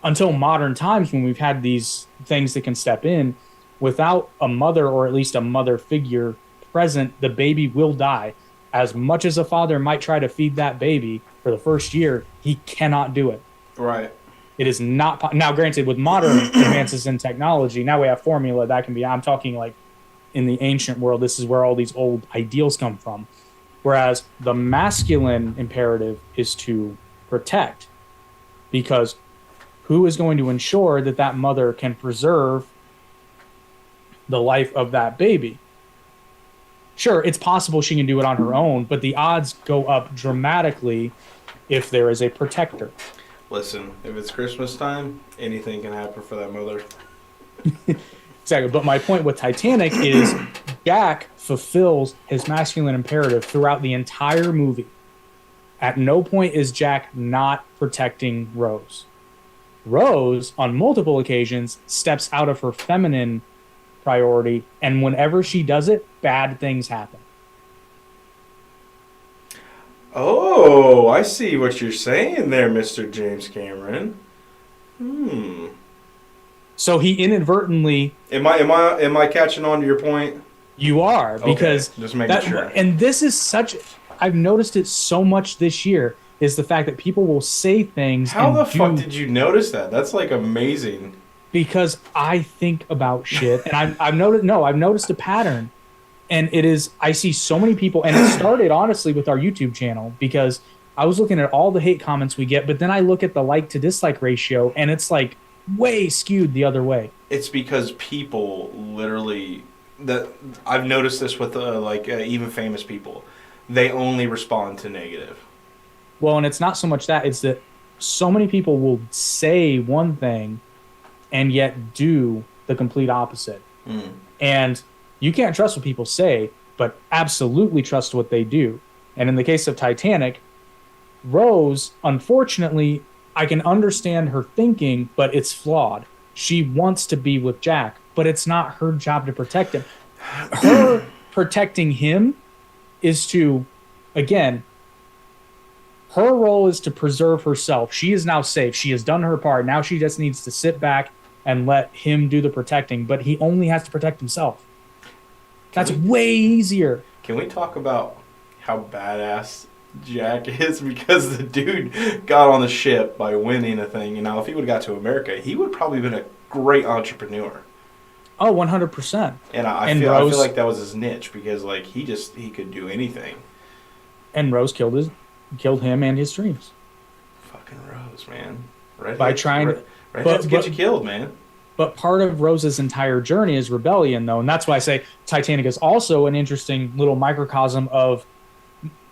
B: until modern times when we've had these things that can step in, without a mother or at least a mother figure present, the baby will die. As much as a father might try to feed that baby for the first year, he cannot do it.
A: Right.
B: It is not. Now, granted, with modern advances in technology, now we have formula that can be. I'm talking in the ancient world, this is where all these old ideals come from. Whereas the masculine imperative is to protect, because who is going to ensure that mother can preserve the life of that baby. Sure, it's possible she can do it on her own, but the odds go up dramatically if there is a protector.
A: Listen, if it's Christmas time, anything can happen for that mother.
B: Exactly. But my point with Titanic is Jack fulfills his masculine imperative throughout the entire movie. At no point is Jack not protecting Rose. Rose, on multiple occasions, steps out of her feminine priority, and whenever she does it, bad things happen.
A: Oh, I see what you're saying there, Mr. James Cameron.
B: So he inadvertently...
A: Am I catching on to your point?
B: You are, because...
A: Okay, just making sure.
B: And this is such... I've noticed it so much this year, is the fact that people will say things...
A: How the fuck did you notice that? That's, like, amazing.
B: Because I think about shit, and I've noticed a pattern. And it is, I see so many people, and it started honestly with our YouTube channel, because I was looking at all the hate comments we get, but then I look at the like to dislike ratio, and it's like way skewed the other way.
A: It's because people literally, I've noticed this with even famous people, they only respond to negative.
B: Well, and it's not so much that, it's that so many people will say one thing and yet do the complete opposite. And you can't trust what people say, but absolutely trust what they do. And in the case of Titanic, Rose, unfortunately, I can understand her thinking, but it's flawed. She wants to be with Jack, but it's not her job to protect him. Her protecting him is to, again, her role is to preserve herself. She is now safe. She has done her part. Now she just needs to sit back and let him do the protecting, but he only has to protect himself. That's way easier.
A: Can we talk about how badass Jack is? Because the dude got on the ship by winning a thing. You know, if he would have got to America, he would probably have been a great entrepreneur.
B: Oh, 100%.
A: And I feel like that was his niche, because like he could do anything.
B: And Rose killed him and his dreams.
A: Fucking Rose, man.
B: Redheads
A: get you killed, man.
B: But part of Rose's entire journey is rebellion, though. And that's why I say Titanic is also an interesting little microcosm of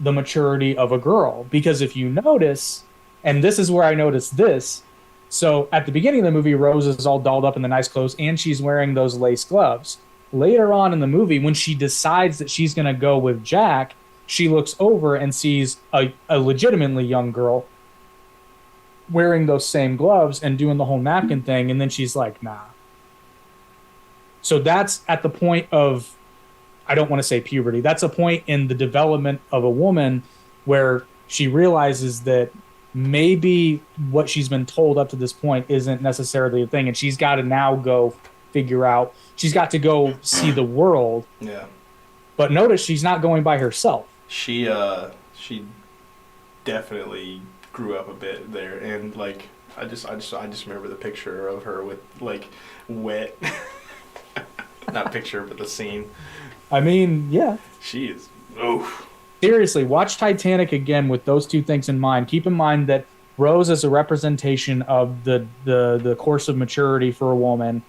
B: the maturity of a girl. Because if you notice, and this is where I noticed this, so at the beginning of the movie, Rose is all dolled up in the nice clothes, and she's wearing those lace gloves. Later on in the movie, when she decides that she's going to go with Jack, she looks over and sees a legitimately young girl wearing those same gloves and doing the whole napkin thing, and then she's like, nah. So that's at the point of, I don't want to say puberty, that's a point in the development of a woman where she realizes that maybe what she's been told up to this point isn't necessarily a thing, and she's got to now go figure out, she's got to go see the world.
A: Yeah. But
B: notice she's not going by herself.
A: She definitely grew up a bit there, and like I just remember the picture of her with like wet not picture but the scene.
B: I mean, yeah,
A: she is oof.
B: Seriously, watch Titanic again with those two things in mind. Keep in mind that Rose is a representation of the course of maturity for a woman,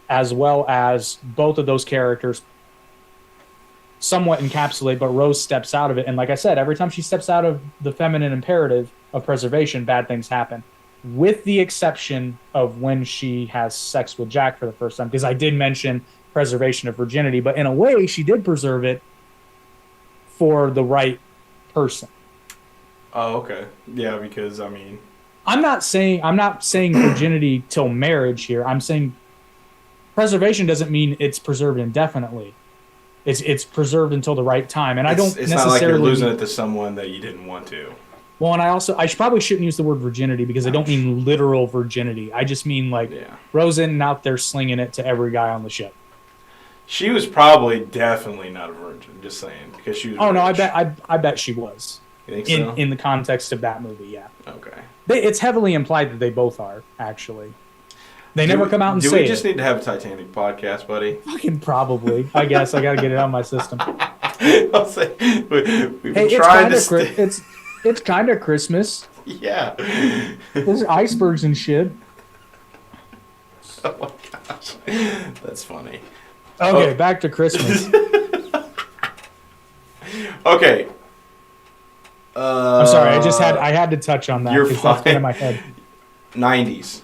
B: as well as both of those characters somewhat encapsulate, but Rose steps out of it. And like I said, every time she steps out of the feminine imperative of preservation, bad things happen, with the exception of when she has sex with Jack for the first time, because I did mention preservation of virginity, but in a way she did preserve it for the right person.
A: Oh, okay. Yeah, because I mean,
B: I'm not saying virginity till marriage here. I'm saying preservation doesn't mean it's preserved indefinitely. It's preserved until the right time, and it's
A: not like you're losing it to someone that you didn't want to.
B: Well, and I probably shouldn't use the word virginity, because I don't mean literal virginity. I just mean like Rose isn't out there slinging it to every guy on the ship.
A: She was probably definitely not a virgin. Just saying, because she was.
B: Oh
A: rich.
B: No, I bet she was.
A: You think so?
B: In the context of that movie, yeah.
A: Okay.
B: It's heavily implied that they both are, actually. They never come out and say it.
A: Do we just need to have a Titanic podcast, buddy?
B: Fucking probably. I guess I got to get it out of my system.
A: I'll say we've been
B: trying to. It's kind of Christmas.
A: Yeah.
B: There's icebergs and shit.
A: Oh my gosh, that's funny.
B: Okay, back to Christmas.
A: Okay.
B: I'm sorry. I had to touch on that
A: You're
B: because that's been in
A: fine.
B: my head.
A: 90s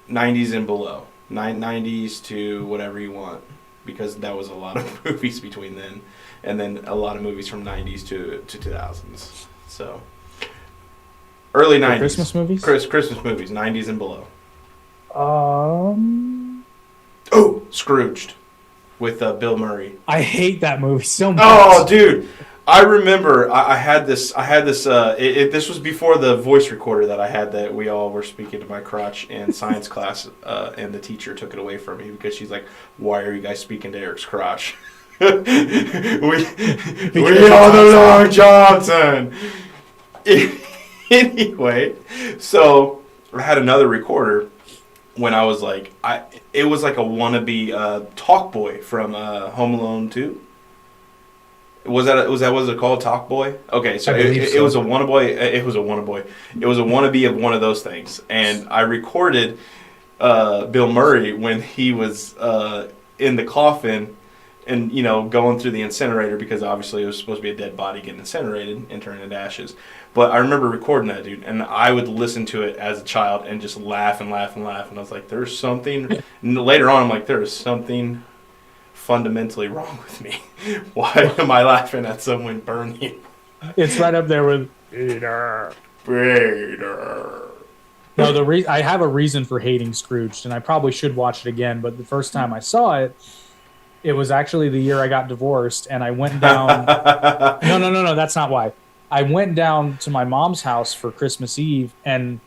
A: and below. 90s to whatever you want, because that was a lot of movies between then, and then a lot of movies from 90s to 2000s. So early
B: The
A: 90s
B: Christmas movies.
A: Christmas movies, 90s and below.
B: Um,
A: Oh, Scrooged with Bill Murray.
B: I hate that movie so much.
A: Oh, dude. I remember I had this. This was before the voice recorder that I had that we all were speaking to my crotch in science class, and the teacher took it away from me because she's like, "Why are you guys speaking to Eric's crotch?" we all know Long Johnson. Anyway, so I had another recorder when I was like, it was like a wannabe Talk Boy from Home Alone 2. Was that what it called? Talk Boy? Okay, so it was a wannabe. It was a wannabe. It was a wannabe of one of those things, and I recorded Bill Murray when he was in the coffin, and going through the incinerator, because obviously it was supposed to be a dead body getting incinerated and turned into ashes. But I remember recording that, dude, and I would listen to it as a child and just laugh and laugh and laugh, and I was like, "There's something." And later on, I'm like, "There is something fundamentally wrong with me. Why am I laughing at someone burning?"
B: It's right up there with Peter.
A: Vader.
B: No, I have a reason for hating Scrooged, and I probably should watch it again. But the first time I saw it, it was actually the year I got divorced, and I went down. No, that's not why. I went down to my mom's house for Christmas Eve, and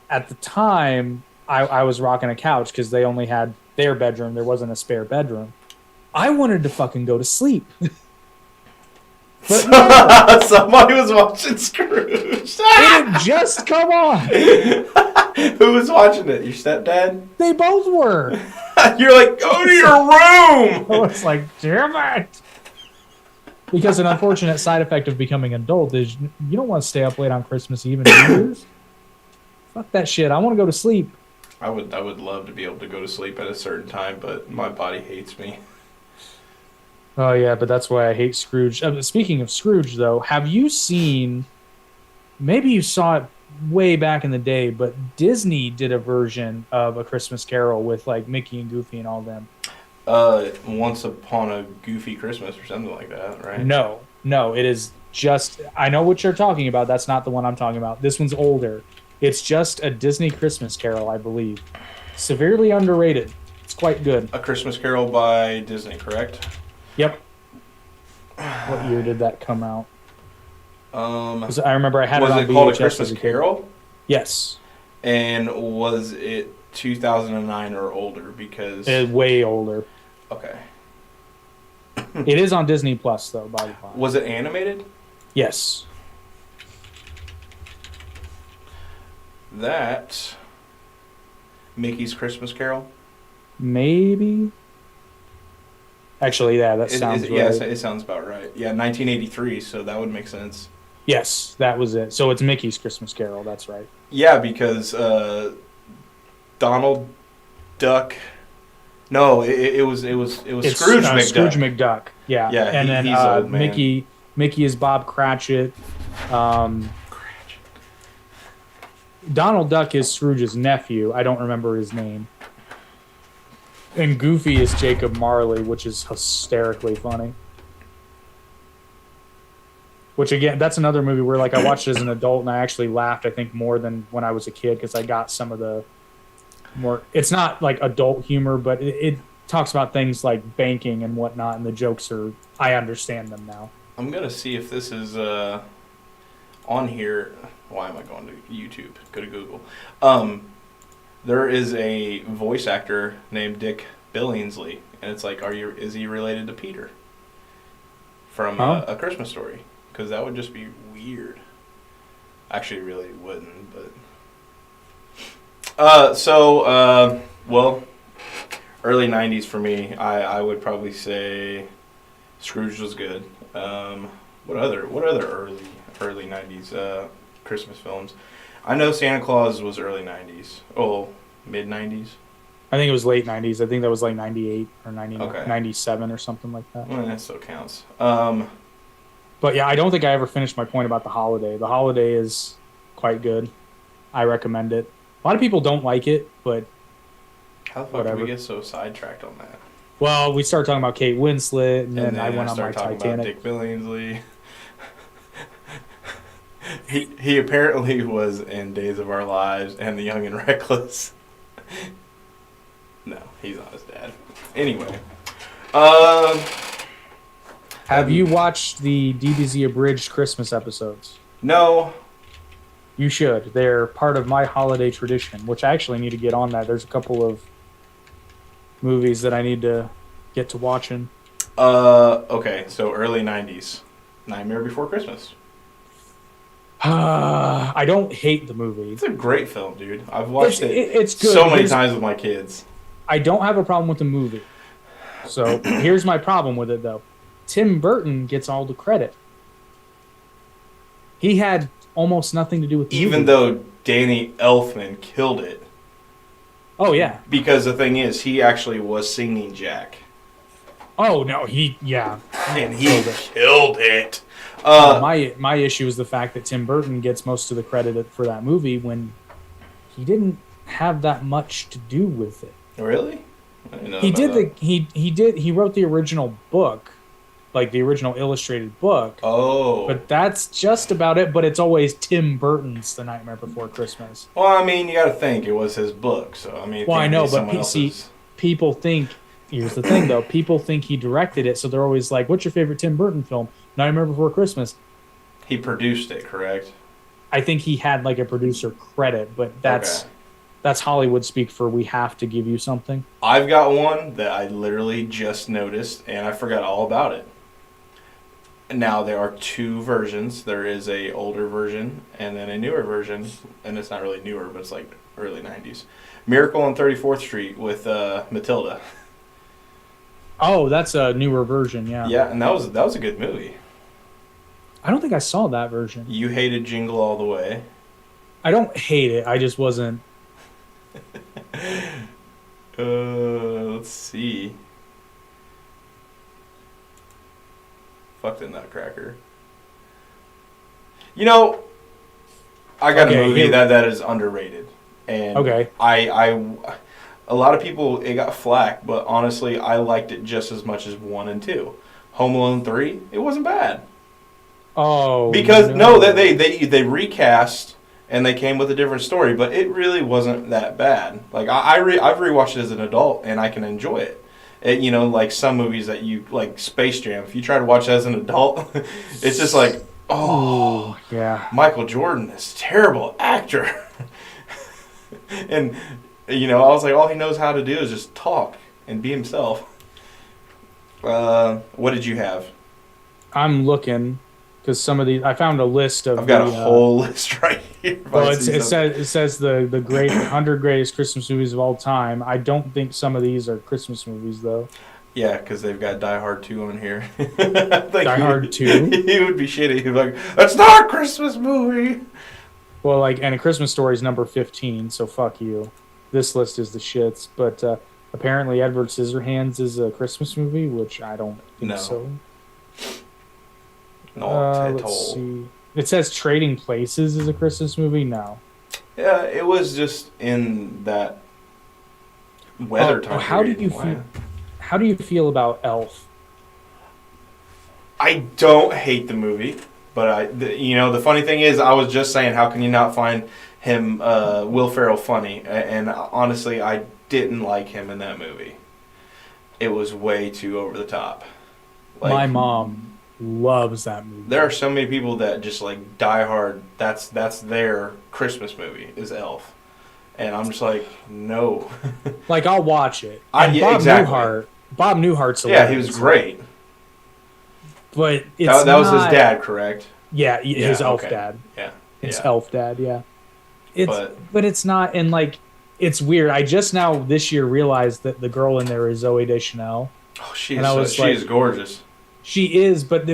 B: at the time, I was rocking a couch because they only had their bedroom. There wasn't a spare bedroom. I wanted to fucking go to sleep. But no,
A: somebody was watching Scrooge.
B: it had just come on.
A: Who was watching it? Your stepdad?
B: They both were.
A: You're like, go to your room.
B: I was like, damn it. Because an unfortunate side effect of becoming an adult is you don't want to stay up late on Christmas Eve and New Year's. Fuck that shit. I want to go to sleep.
A: I would love to be able to go to sleep at a certain time, but my body hates me.
B: Oh, yeah, but that's why I hate Scrooge. Speaking of Scrooge, though, have you seen... Maybe you saw it way back in the day, but Disney did a version of A Christmas Carol with, like, Mickey and Goofy and all them.
A: Once Upon a Goofy Christmas or something like that, right?
B: No, it is just... I know what you're talking about. That's not the one I'm talking about. This one's older. It's just a Disney Christmas Carol, I believe. Severely underrated. It's quite good.
A: A Christmas Carol by Disney, correct?
B: Yep. What year did that come out? 'Cause I remember I had it on VHS.
A: Was it called A Christmas Carol?
B: Yes.
A: And was it 2009 or older? Because
B: Way older.
A: Okay.
B: It is on Disney Plus, though, by the way.
A: Was it animated?
B: Yes.
A: That Mickey's Christmas Carol?
B: Maybe. Actually, yeah, that sounds right.
A: Yeah, it sounds about right. Yeah, 1983, so that would make sense.
B: Yes, that was it. So it's Mickey's Christmas Carol. That's right.
A: Yeah, because Donald Duck. No, it was
B: It's,
A: Scrooge McDuck.
B: Scrooge McDuck. Yeah.
A: Yeah,
B: and then
A: he's old man.
B: Mickey is Bob Cratchit. Donald Duck is Scrooge's nephew. I don't remember his name. And Goofy is Jacob Marley, which is hysterically funny. Which, again, that's another movie where, like, I watched it as an adult and I actually laughed, I think, more than when I was a kid because I got some of the more... It's not, like, adult humor, but it talks about things like banking and whatnot, and the jokes are... I understand them now.
A: I'm going to see if this is on here. Why am I going to YouTube? Go to Google. There is a voice actor named Dick Billingsley, and it's like, is he related to Peter from A Christmas Story? Because that would just be weird. Actually, really wouldn't, but well, early '90s for me. I would probably say Scrooge was good. What other early '90s Christmas films? I know Santa Claus was early '90s. Oh, mid '90s.
B: I think it was late 90s. I think that was like 98 or 90,
A: Okay.
B: 97 or something like that.
A: Well, that still counts.
B: But yeah, I don't think I ever finished my point about The Holiday. The Holiday is quite good. I recommend it. A lot of people don't like it, but
A: How the fuck did
B: whatever.
A: we get so sidetracked on that?
B: Well, we started talking about Kate Winslet, and then I
A: then
B: went on my
A: started talking about
B: Titanic.
A: Dick Billingsley. He apparently was in Days of Our Lives and The Young and Reckless. No, he's not his dad. Anyway, um,
B: Have you watched the DBZ abridged Christmas episodes?
A: no,
B: You should. They're part of my holiday tradition, which I actually need to get on that. There's a couple of movies that I need to get to watching.
A: okay, so early '90s, Nightmare Before Christmas.
B: I don't hate the movie.
A: It's a great film, dude. I've watched
B: It's good.
A: so many times with my kids.
B: I don't have a problem with the movie. So here's my problem with it, though. Tim Burton gets all the credit. He had almost nothing to do with the
A: Even
B: movie.
A: though Danny Elfman killed it.
B: Oh, yeah.
A: Because the thing is, he actually was singing Jack.
B: Oh, no, yeah.
A: And he
B: Killed it.
A: killed it.
B: My issue is the fact that Tim Burton gets most of the credit for that movie when he didn't have that much to do with it.
A: Really? I didn't know
B: He
A: about
B: did
A: that.
B: he wrote the original book, like the original illustrated book.
A: Oh.
B: But that's just about it. But it's always Tim Burton's The Nightmare Before Christmas.
A: Well, I mean, you got to think it was his book, so I mean. it
B: Well, I
A: can't be
B: know, but
A: someone
B: see,
A: else's.
B: people think. Here's the thing, though. People think he directed it, so they're always like, "What's your favorite Tim Burton film?" Nightmare Before Christmas.
A: He produced it, correct?
B: I think he had like a producer credit, but that's
A: Okay.
B: that's Hollywood speak for we have to give you something.
A: I've got one that I literally just noticed, and I forgot all about it. Now there are two versions. There is a older version and then a newer version, and it's not really newer, but it's like early '90s. Miracle on 34th Street with Matilda.
B: Oh, that's a newer version, yeah.
A: Yeah, and that was a good movie.
B: I don't think I saw that version.
A: You hated Jingle All the Way.
B: I don't hate it. I just wasn't.
A: Let's see. Fuck the Nutcracker. You know, I got
B: Okay,
A: a movie
B: here-
A: that is underrated, and
B: Okay.
A: A lot of people it got flack, but honestly, I liked it just as much as 1 and 2. Home Alone 3, it wasn't bad
B: Oh,
A: because no, they recast and they came with a different story, but it really wasn't that bad. Like I've rewatched it as an adult and I can enjoy it. You know, like some movies that you like Space Jam. If you try to watch it as an adult, it's just like, oh,
B: yeah.
A: Michael Jordan is a terrible actor. And you know, I was like, all he knows how to do is just talk and be himself. What did you have?
B: I'm looking because some of these. I found a list of.
A: I've got a
B: the,
A: whole list right here. if I
B: Well,
A: see
B: it
A: something.
B: says the great 100 greatest Christmas movies of all time. I don't think some of these are Christmas movies though.
A: Yeah, because they've got Die Hard 2 on here.
B: Die Hard 2?
A: He would be shitty. He'd be like, that's not a Christmas movie.
B: Well, like, and A Christmas Story is number 15, so fuck you. This list is the shits, but apparently Edward Scissorhands is a Christmas movie, which I don't think
A: No.
B: so.
A: No,
B: Let's
A: tittle.
B: see. It says Trading Places is a Christmas movie. No.
A: Yeah, it was just in that weather time.
B: How do
A: period.
B: you
A: Why?
B: feel? How do you feel about Elf?
A: I don't hate the movie, but you know, the funny thing is, I was just saying, how can you not find him, Will Ferrell, funny? And honestly, I didn't like him in that movie. It was way too over the top.
B: My mom loves that movie.
A: There are so many people that just like Die Hard. That's their Christmas movie is Elf, and I'm just like, no.
B: Like, I'll watch it.
A: Yeah,
B: Bob
A: exactly.
B: Bob Newhart's
A: Yeah, he
B: hilarious.
A: was great.
B: But it's
A: That was his
B: not-
A: dad, correct?
B: Yeah, his
A: Yeah,
B: elf
A: okay.
B: dad.
A: Yeah.
B: His
A: Yeah.
B: elf dad, yeah.
A: But-
B: But it's not, and like, it's weird. I just now this year realized that the girl in there is Zoe Deschanel.
A: Oh, she
B: And I was
A: is
B: like-
A: gorgeous.
B: She is, but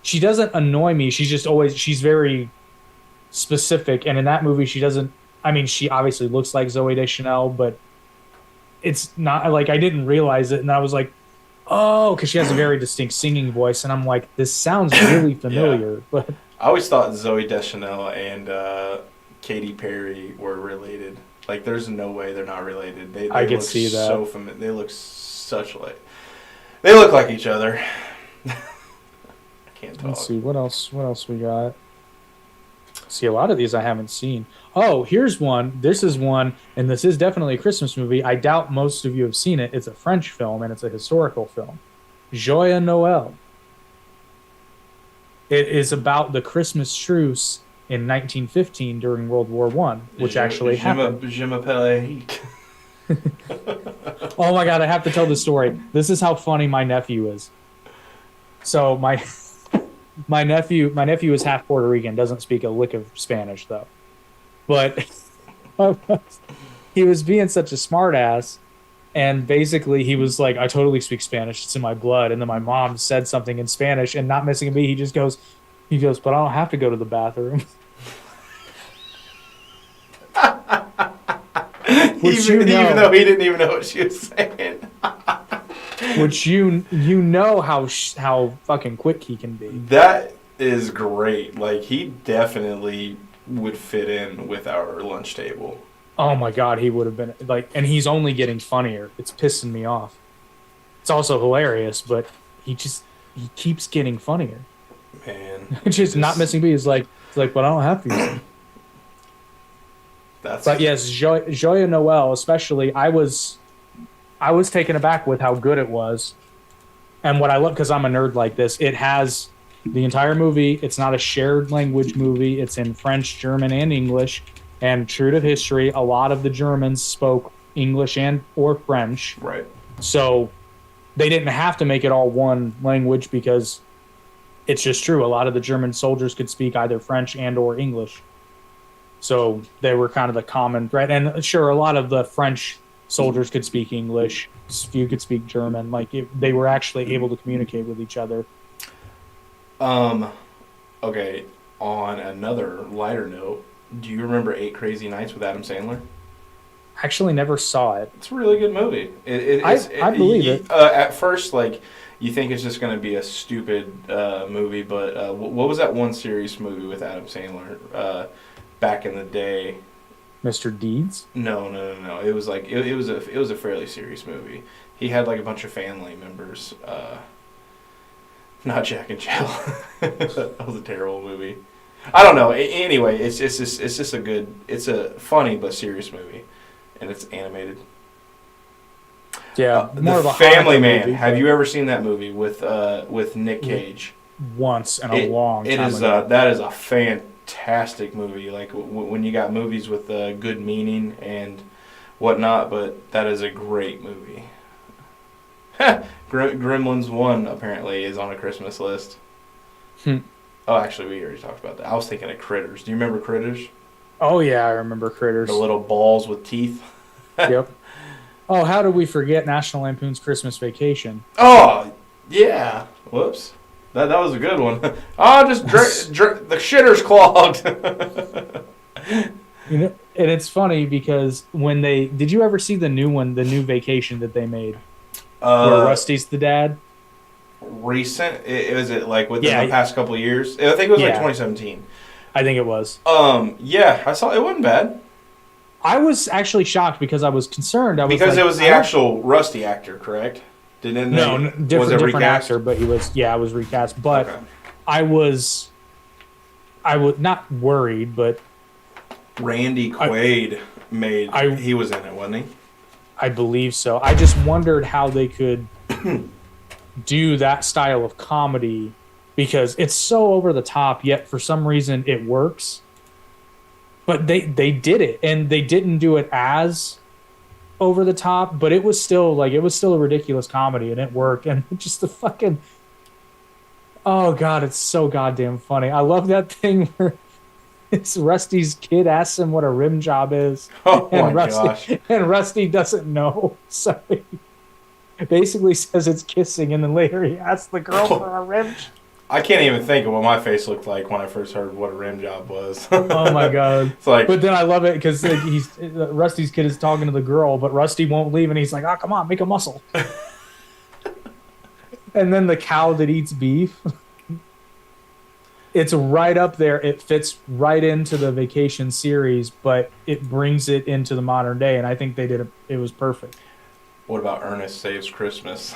B: she doesn't annoy me. She's just she's very specific. And in that movie, she doesn't, I mean, she obviously looks like Zoe Deschanel, but it's not like I didn't realize it, and I was like, oh, because she has a very distinct singing voice, and I'm like, this sounds really
A: Yeah.
B: familiar, but
A: I always thought Zoe Deschanel and Katy Perry were related. Like, there's no way they're not related.
B: I
A: They
B: could
A: look
B: see that.
A: so familiar. They look such like they look like each other. I can't
B: Let's
A: talk.
B: see what else. What else we got? See, a lot of these I haven't seen. Oh, here's one. This is one, and this is definitely a Christmas movie. I doubt most of you have seen it. It's a French film, and it's a historical film. Joyeux Noël. It is about the Christmas truce in 1915 during World War One, which actually happened.
A: Je m'appelle Eric.
B: Oh my God, I have to tell the story. This is how funny my nephew is. So my nephew is half Puerto Rican, doesn't speak a lick of Spanish though. But he was being such a smartass, and basically he was like, "I totally speak Spanish; it's in my blood." And then my mom said something in Spanish, and not missing a beat, he goes, "But I don't have to go to the bathroom." Which
A: Even though he didn't even know what she was saying.
B: which you know how fucking quick he can be.
A: That is great. Like, he definitely would fit in with our lunch table.
B: Oh my God, he would have been like, and he's only getting funnier. It's pissing me off. It's also hilarious, but he keeps getting funnier.
A: Man.
B: Just not missing beat. It's like, but I don't have to.
A: That's
B: But yes, Joyeux Noel, especially, I was taken aback with how good it was, and what I love, because I'm a nerd like this. It has the entire movie. It's not a shared language movie. It's in French, German, and English. And true to history, a lot of the Germans spoke English and or French.
A: right.
B: So they didn't have to make it all one language, because it's just true. A lot of the German soldiers could speak either French and or English. So they were kind of the common thread. And sure, a lot of the French soldiers could speak English. Few could speak German. Like, they were actually able to communicate with each other.
A: Okay, on another lighter note, do you remember 8 Crazy Nights with Adam Sandler?
B: Actually, never saw it.
A: It's a really good movie.
B: I believe it.
A: At first, like, you think it's just going to be a stupid movie, but what was that one serious movie with Adam Sandler back in the day?
B: Mr. Deeds?
A: No. It was like it was a fairly serious movie. He had like a bunch of family members. Not Jack and Jill. That was a terrible movie. I don't know. Anyway, it's just a good. It's a funny but serious movie, and it's animated.
B: Yeah,
A: The
B: of a
A: Family
B: Hanukkah
A: Man.
B: movie,
A: Have
B: but
A: you ever seen that movie with Nick Cage?
B: once in a long time
A: It is
B: ago.
A: that is a fantastic movie. Like when you got movies with good meaning and whatnot, but that is a great movie. Gremlins 1 apparently is on a Christmas list.
B: Hmm.
A: Oh, actually, we already talked about that. I was thinking of Critters. Do you remember Critters?
B: Oh yeah, I remember Critters.
A: The little balls with teeth.
B: Yep. Oh, how did we forget National Lampoon's Christmas Vacation?
A: Oh, yeah. Whoops. That was a good one. Oh, just the shitter's clogged.
B: You know, and it's funny because did you ever see the new one, the new Vacation that they made, where Rusty's the dad?
A: Recent? Was it like within
B: Yeah.
A: the past couple of years? I think it was like
B: Yeah.
A: 2017.
B: I think it was.
A: Yeah, I saw it. Wasn't bad
B: I was actually shocked because I was concerned. I was
A: because
B: like,
A: it was the
B: I don't-
A: actual Rusty actor, correct? Didn't
B: no,
A: they,
B: different
A: was it
B: different
A: recast?
B: actor, but he was I was recast. But
A: Okay.
B: I was not worried, but
A: Randy Quaid he was in it, wasn't he?
B: I believe so. I just wondered how they could do that style of comedy, because it's so over the top, yet for some reason it works. But they did it, and they didn't do it as over the top, but it was still a ridiculous comedy, and it worked. And just the fucking, oh God, it's so goddamn funny. I love that thing where it's Rusty's kid asks him what a rim job is.
A: Oh
B: And
A: my gosh.
B: Rusty doesn't know. So he basically says it's kissing, and then later he asks the girl for a rim.
A: I can't even think of what my face looked like when I first heard what a rim job was.
B: Oh my god!
A: It's like,
B: But then I love it because like, Rusty's kid is talking to the girl, but Rusty won't leave, and he's like, "Ah, come on, make a muscle." And then the cow that eats beef, it's right up there. It fits right into the Vacation series, but it brings it into the modern day, and I think they did it. It was perfect.
A: what about Ernest Saves Christmas?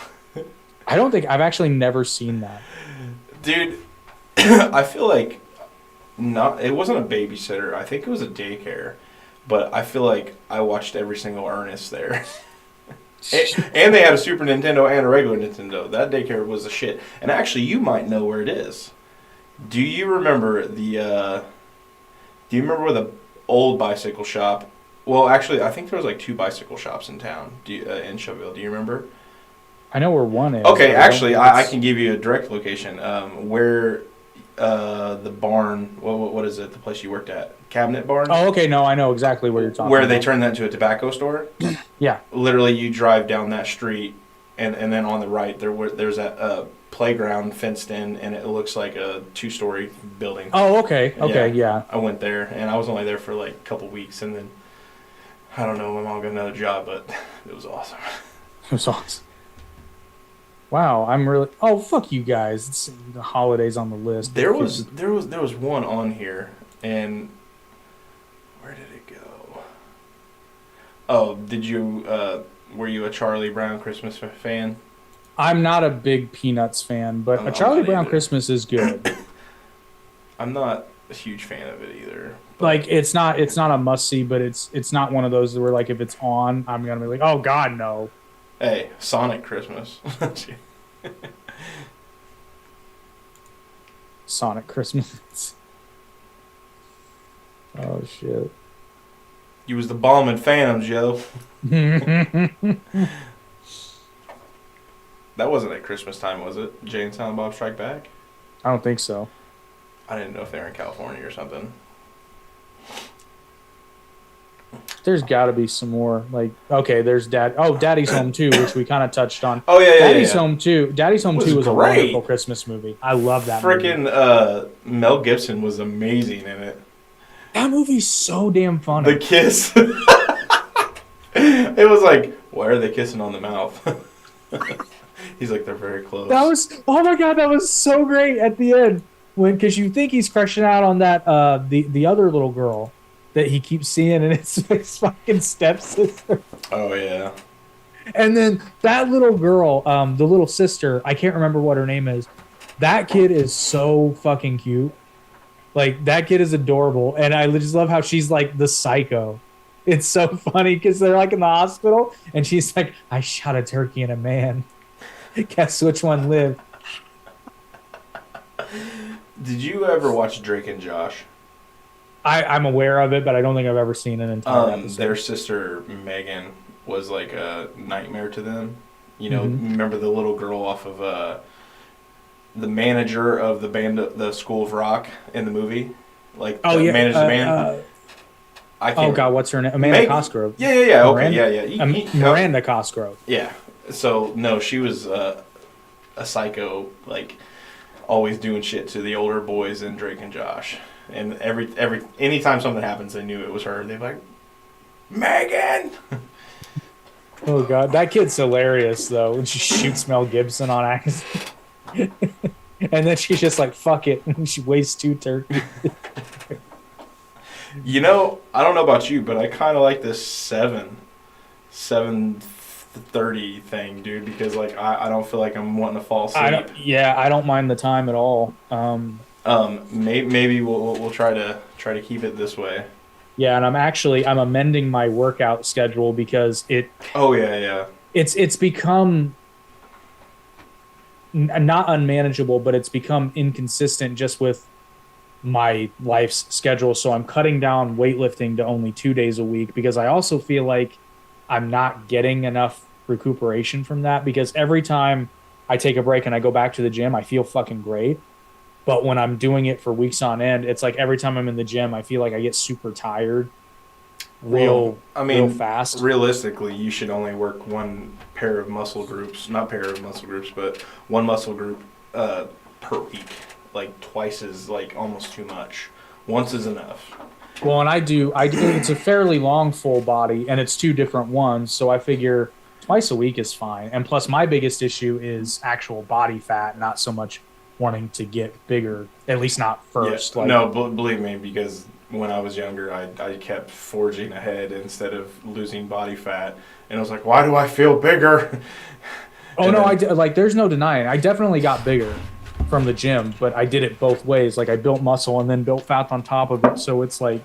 B: I don't think I've actually never seen that.
A: Dude, I feel like it wasn't a babysitter. I think it was a daycare. But I feel like I watched every single Ernest there. And they had a Super Nintendo and a regular Nintendo. That daycare was the shit. And actually, you might know where it is. Do you remember where the old bicycle shop? Well, actually, I think there was like 2 bicycle shops in town. In Shoville. Do you remember?
B: I know where one is.
A: Okay, actually, I can give you a direct location. Where the barn, what is it? The place you worked at, Cabinet Barn.
B: Oh, okay. No, I know exactly where you're talking.
A: Where
B: about.
A: they turned that into a tobacco store.
B: Yeah.
A: Literally, you drive down that street, and then on the right there's a playground fenced in, and it looks like a 2-story building.
B: Oh, okay. Okay, yeah.
A: I went there, and I was only there for like a couple weeks, and then I don't know, my mom got another job, but it was awesome.
B: It was awesome. Wow, I'm really. Oh, fuck you guys! It's the holidays on the list.
A: There was one on here, and where did it go? Oh, were you a Charlie Brown Christmas fan?
B: I'm not a big Peanuts fan, but
A: I'm
B: a Charlie
A: not
B: Brown
A: either.
B: Christmas is good.
A: I'm not a huge fan of it either. But
B: Like it's not a must see, but it's not one of those where like if it's on, I'm gonna be like, oh god, no.
A: hey, Sonic Christmas.
B: Sonic Christmas. Oh shit.
A: You was the bomb in Phantoms, yo. That wasn't at Christmas time, was it? Jay and Silent Bob Strike Back?
B: I don't think so.
A: I didn't know if they were in California or something.
B: There's got to be some more. Like, okay, there's Daddy's Home 2, which we kind of touched on.
A: Oh, yeah.
B: Daddy's Home 2. Daddy's Home
A: Was
B: 2 was a
A: great.
B: wonderful Christmas movie. I love that movie.
A: Freaking Mel Gibson was amazing in it.
B: That movie's so damn funny.
A: The kiss. It was like, why are they kissing on the mouth? He's like, they're very close.
B: That was, oh my god, that was so great at the end. Because you think he's crushing out on that, the other little girl that he keeps seeing, and it's his fucking stepsister.
A: Oh, yeah.
B: And then that little girl, the little sister, I can't remember what her name is. That kid is so fucking cute. Like, that kid is adorable. And I just love how she's like the psycho. It's so funny because they're like in the hospital, and she's like, I shot a turkey and a man. Guess which one lived?
A: Did you ever watch Drake and Josh?
B: I'm aware of it, but I don't think I've ever seen an entire episode.
A: Their sister Megan was like a nightmare to them. You know, remember the little girl off of the manager of the band, the School of Rock in the movie? Like, managed the band? I can't
B: God, what's her name? Amanda Cosgrove.
A: Yeah.
B: Miranda?
A: Okay, yeah.
B: Miranda Cosgrove.
A: Yeah. So, no, she was a psycho, like, always doing shit to the older boys in Drake and Josh. And anytime something happens, they knew it was her. They'd be like, Megan!
B: Oh god, that kid's hilarious though. When she shoots Mel Gibson on accident, and then she's just like, "Fuck it," and she wastes 2 turkeys.
A: You know, I don't know about you, but I kind of like this 7:30 thing, dude, because like I don't feel like I'm wanting to fall asleep.
B: I don't mind the time at all.
A: Maybe we'll try to keep it this way.
B: Yeah, and I'm amending my workout schedule because
A: Oh yeah.
B: It's become not unmanageable, but it's become inconsistent just with my life's schedule. So I'm cutting down weightlifting to only 2 days a week because I also feel like I'm not getting enough recuperation from that, because every time I take a break and I go back to the gym, I feel fucking great. But when I'm doing it for weeks on end, it's like every time I'm in the gym, I feel like I get super tired real fast.
A: Realistically, you should only work one muscle group per per week. Like twice is like almost too much. Once is enough.
B: Well, and I do. It's a fairly long full body, and it's two different ones. So I figure twice a week is fine. And plus, my biggest issue is actual body fat, not so much wanting to get bigger. At least not first.
A: Yeah.
B: Like,
A: No, believe me, because when I was younger, I kept forging ahead instead of losing body fat, and I was like, why do I feel bigger?
B: oh no, like. There's no denying. I definitely got bigger from the gym, but I did it both ways. Like I built muscle and then built fat on top of it, so it's like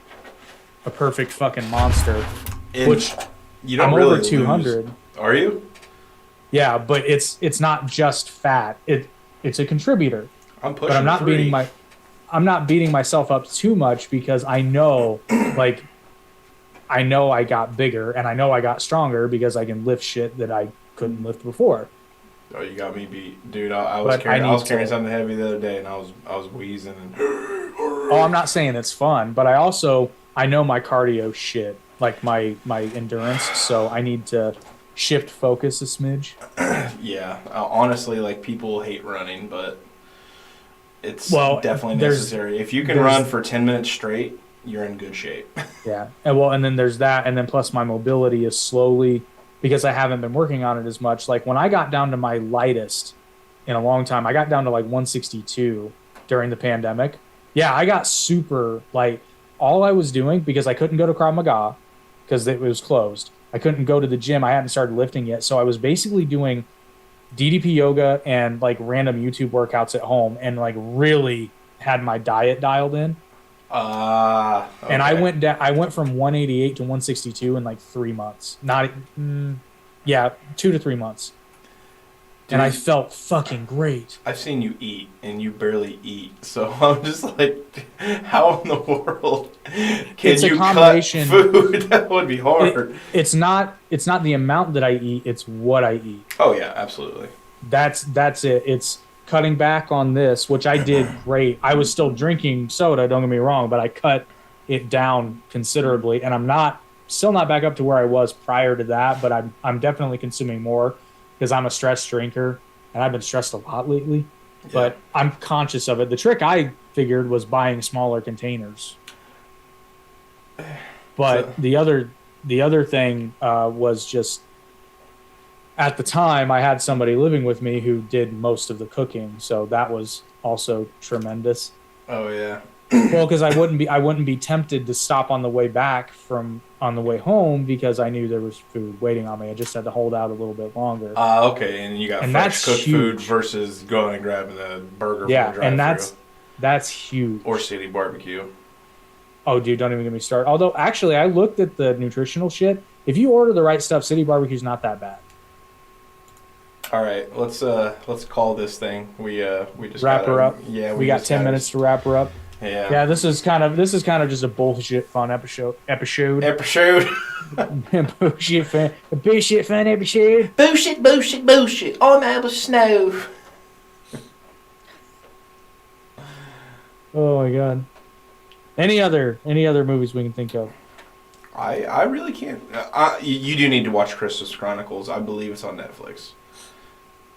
B: a perfect fucking monster.
A: And
B: which
A: you don't
B: I'm
A: really
B: over 200.
A: lose. Are you?
B: Yeah, but it's not just fat. It's a contributor.
A: I'm pushing.
B: But I'm not beating myself up too much because I know like I know I got bigger and I know I got stronger because I can lift shit that I couldn't lift before.
A: Oh, you got me beat, dude. I was carrying something heavy the other day, and I was wheezing. And
B: oh, I'm not saying it's fun, but I know my cardio shit, like my endurance, so I need to shift focus a smidge.
A: Yeah, honestly, like people hate running, but it's definitely necessary. If you can run for 10 minutes straight, you're in good shape.
B: Yeah, and then there's that, and then plus my mobility is slowly, because I haven't been working on it as much. Like when I got down to my lightest in a long time, I got down to like 162 during the pandemic. Yeah, I got super light. All I was doing, because I couldn't go to Krav Maga because it was closed. I couldn't go to the gym. I hadn't started lifting yet. So I was basically doing DDP yoga and like random YouTube workouts at home and like really had my diet dialed in.
A: Okay.
B: And I went from 188 to 162 in like 3 months. 2 to 3 months. Dude, and I felt fucking great.
A: I've seen you eat, and you barely eat. So I'm just like, how in the world can you cut food? That would be hard.
B: It's not the amount that I eat. It's what I eat.
A: Oh yeah, absolutely.
B: That's it. It's cutting back on this, which I did great. I was still drinking soda, don't get me wrong, but I cut it down considerably, and I'm still not back up to where I was prior to that, but I'm definitely consuming more because I'm a stressed drinker, and I've been stressed a lot lately. Yeah. But I'm conscious of it. The trick I figured was buying smaller containers. But the other thing was just, at the time, I had somebody living with me who did most of the cooking, so that was also tremendous.
A: Oh yeah.
B: Well, because I wouldn't be tempted to stop on the way home because I knew there was food waiting on me. I just had to hold out a little bit longer.
A: Okay, and you got fresh cooked food versus going and grabbing a burger.
B: Yeah,
A: from the drive-thru.
B: and that's huge.
A: Or City Barbecue.
B: Oh, dude, don't even get me started. Although, actually, I looked at the nutritional shit. If you order the right stuff, City Barbecue's not that bad.
A: All right, let's call this thing. We just
B: wrap her up.
A: Yeah,
B: we got 10 minutes to wrap her up.
A: Yeah.
B: Yeah, this is kind of just a bullshit fun episode.
A: Bullshit
B: fun episode.
A: Bullshit. I'm Albert Snow.
B: Oh my god. Any other movies we can think of?
A: I really can't. You do need to watch Christmas Chronicles. I believe it's on Netflix.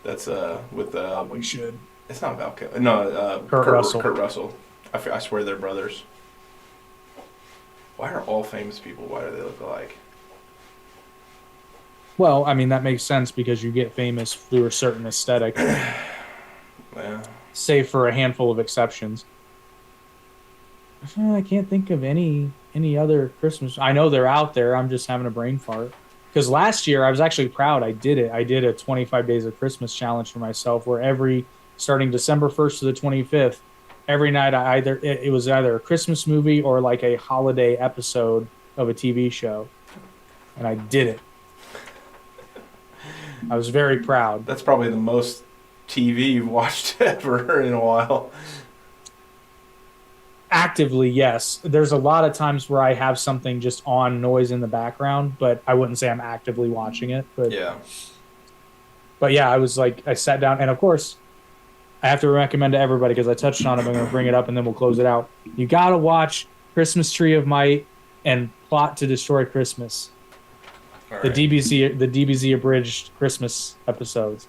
A: That's with
B: we should.
A: It's not Val Kilmer. No,
B: Kurt Russell.
A: Kurt Russell. I swear they're brothers. Why are all famous people? Why do they look alike?
B: Well, I mean that makes sense because you get famous through a certain aesthetic.
A: Yeah.
B: Save for a handful of exceptions. I can't think of any other Christmas. I know they're out there. I'm just having a brain fart. Because last year I was actually proud. I did it. I did a 25 Days of Christmas challenge for myself, where starting December 1st to the 25th, every night it was either a Christmas movie or like a holiday episode of a TV show, and I did it. I was very proud.
A: That's probably the most TV you've watched ever in a while.
B: Actively, yes. There's a lot of times where I have something just on noise in the background, but I wouldn't say I'm actively watching it. But
A: yeah.
B: But yeah, I sat down, and of course, I have to recommend to everybody because I touched on it. I'm going to bring it up, and then we'll close it out. You got to watch Christmas Tree of Might and Plot to Destroy Christmas.
A: All
B: the
A: right.
B: DBZ abridged Christmas episodes.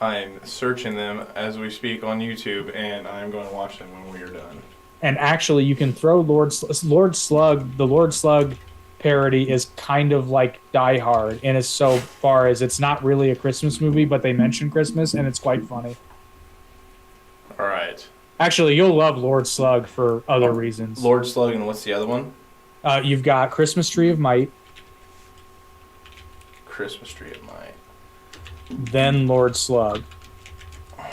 A: I'm searching them as we speak on YouTube, and I'm going to watch them when we are done.
B: And actually, you can throw Lord Slug. The Lord Slug parody is kind of like Die Hard, and as so far as it's not really a Christmas movie, but they mention Christmas, and it's quite funny.
A: All right.
B: Actually, you'll love Lord Slug for other reasons.
A: Lord Slug, and what's the other one?
B: You've got Christmas Tree of Might,
A: Christmas Tree of Might.
B: then Lord Slug.
A: All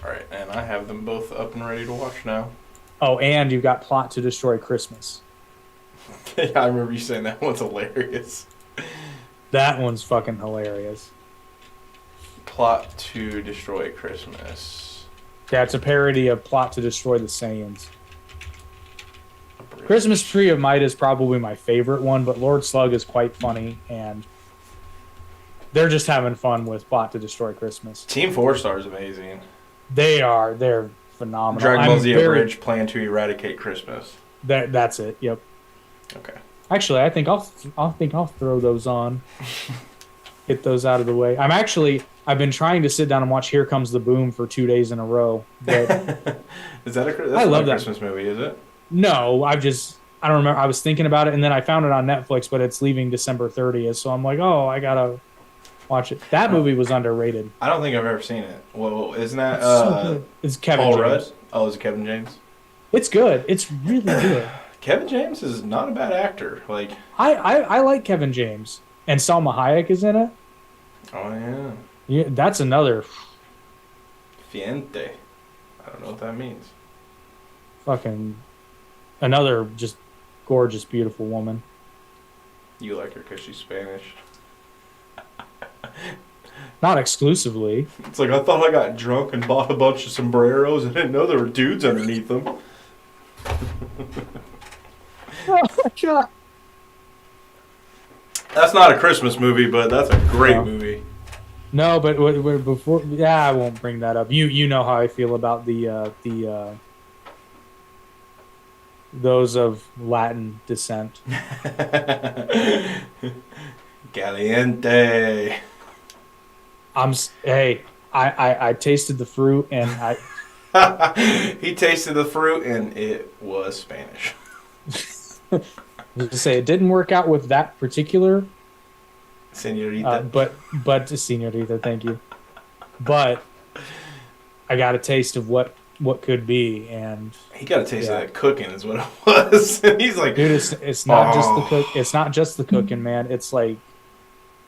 A: right, and I have them both up and ready to watch now.
B: Oh, and you've got Plot to Destroy Christmas.
A: Yeah, I remember you saying that one's hilarious.
B: That one's fucking hilarious.
A: Plot to Destroy Christmas.
B: Yeah, it's a parody of Plot to Destroy the Saiyans. Christmas Tree of Might is probably my favorite one, but Lord Slug is quite funny, and they're just having fun with Plot to Destroy Christmas.
A: Team 4 Star is amazing.
B: They're phenomenal.
A: Dragon Ball Z Abridged Plan to Eradicate Christmas.
B: That's it. Yep.
A: Okay.
B: Actually, I think I'll throw those on. Get those out of the way. I've been trying to sit down and watch Here Comes the Boom for 2 days in a row. But
A: Is that that's
B: I
A: not
B: love
A: a
B: that
A: Christmas movie, is it?
B: no, I don't remember. I was thinking about it, and then I found it on Netflix, but it's leaving December 30th, so I'm like, oh, I gotta watch it. That movie was underrated.
A: I don't think I've ever seen it. Well, isn't that
B: It's so good. It's Kevin
A: Paul
B: James.
A: Rudd? Oh, is it Kevin James?
B: It's good. It's really good.
A: Kevin James is not a bad actor. Like,
B: I like Kevin James, and Salma Hayek is in it.
A: oh yeah,
B: Yeah, that's another
A: Fiente. I don't know what that means.
B: another just gorgeous, beautiful woman.
A: You like her because she's Spanish.
B: Not exclusively.
A: It's like, I thought I got drunk and bought a bunch of sombreros. I didn't know there were dudes underneath them.
B: Oh my god.
A: That's not a Christmas movie, but that's a great
B: No.
A: movie.
B: No, but before, yeah, I won't bring that up. You know how I feel about the those of Latin descent.
A: Caliente.
B: Hey, I tasted the fruit and I
A: He tasted the fruit and it was Spanish.
B: just say it didn't work out with that particular
A: Senorita.
B: but senorita, thank you. But I got a taste of what could be, and
A: He got a taste
B: Yeah.
A: of that cooking, is what it was. And he's like,
B: dude, it's not just the
A: Oh.
B: cook. It's not just the cooking, man. It's like,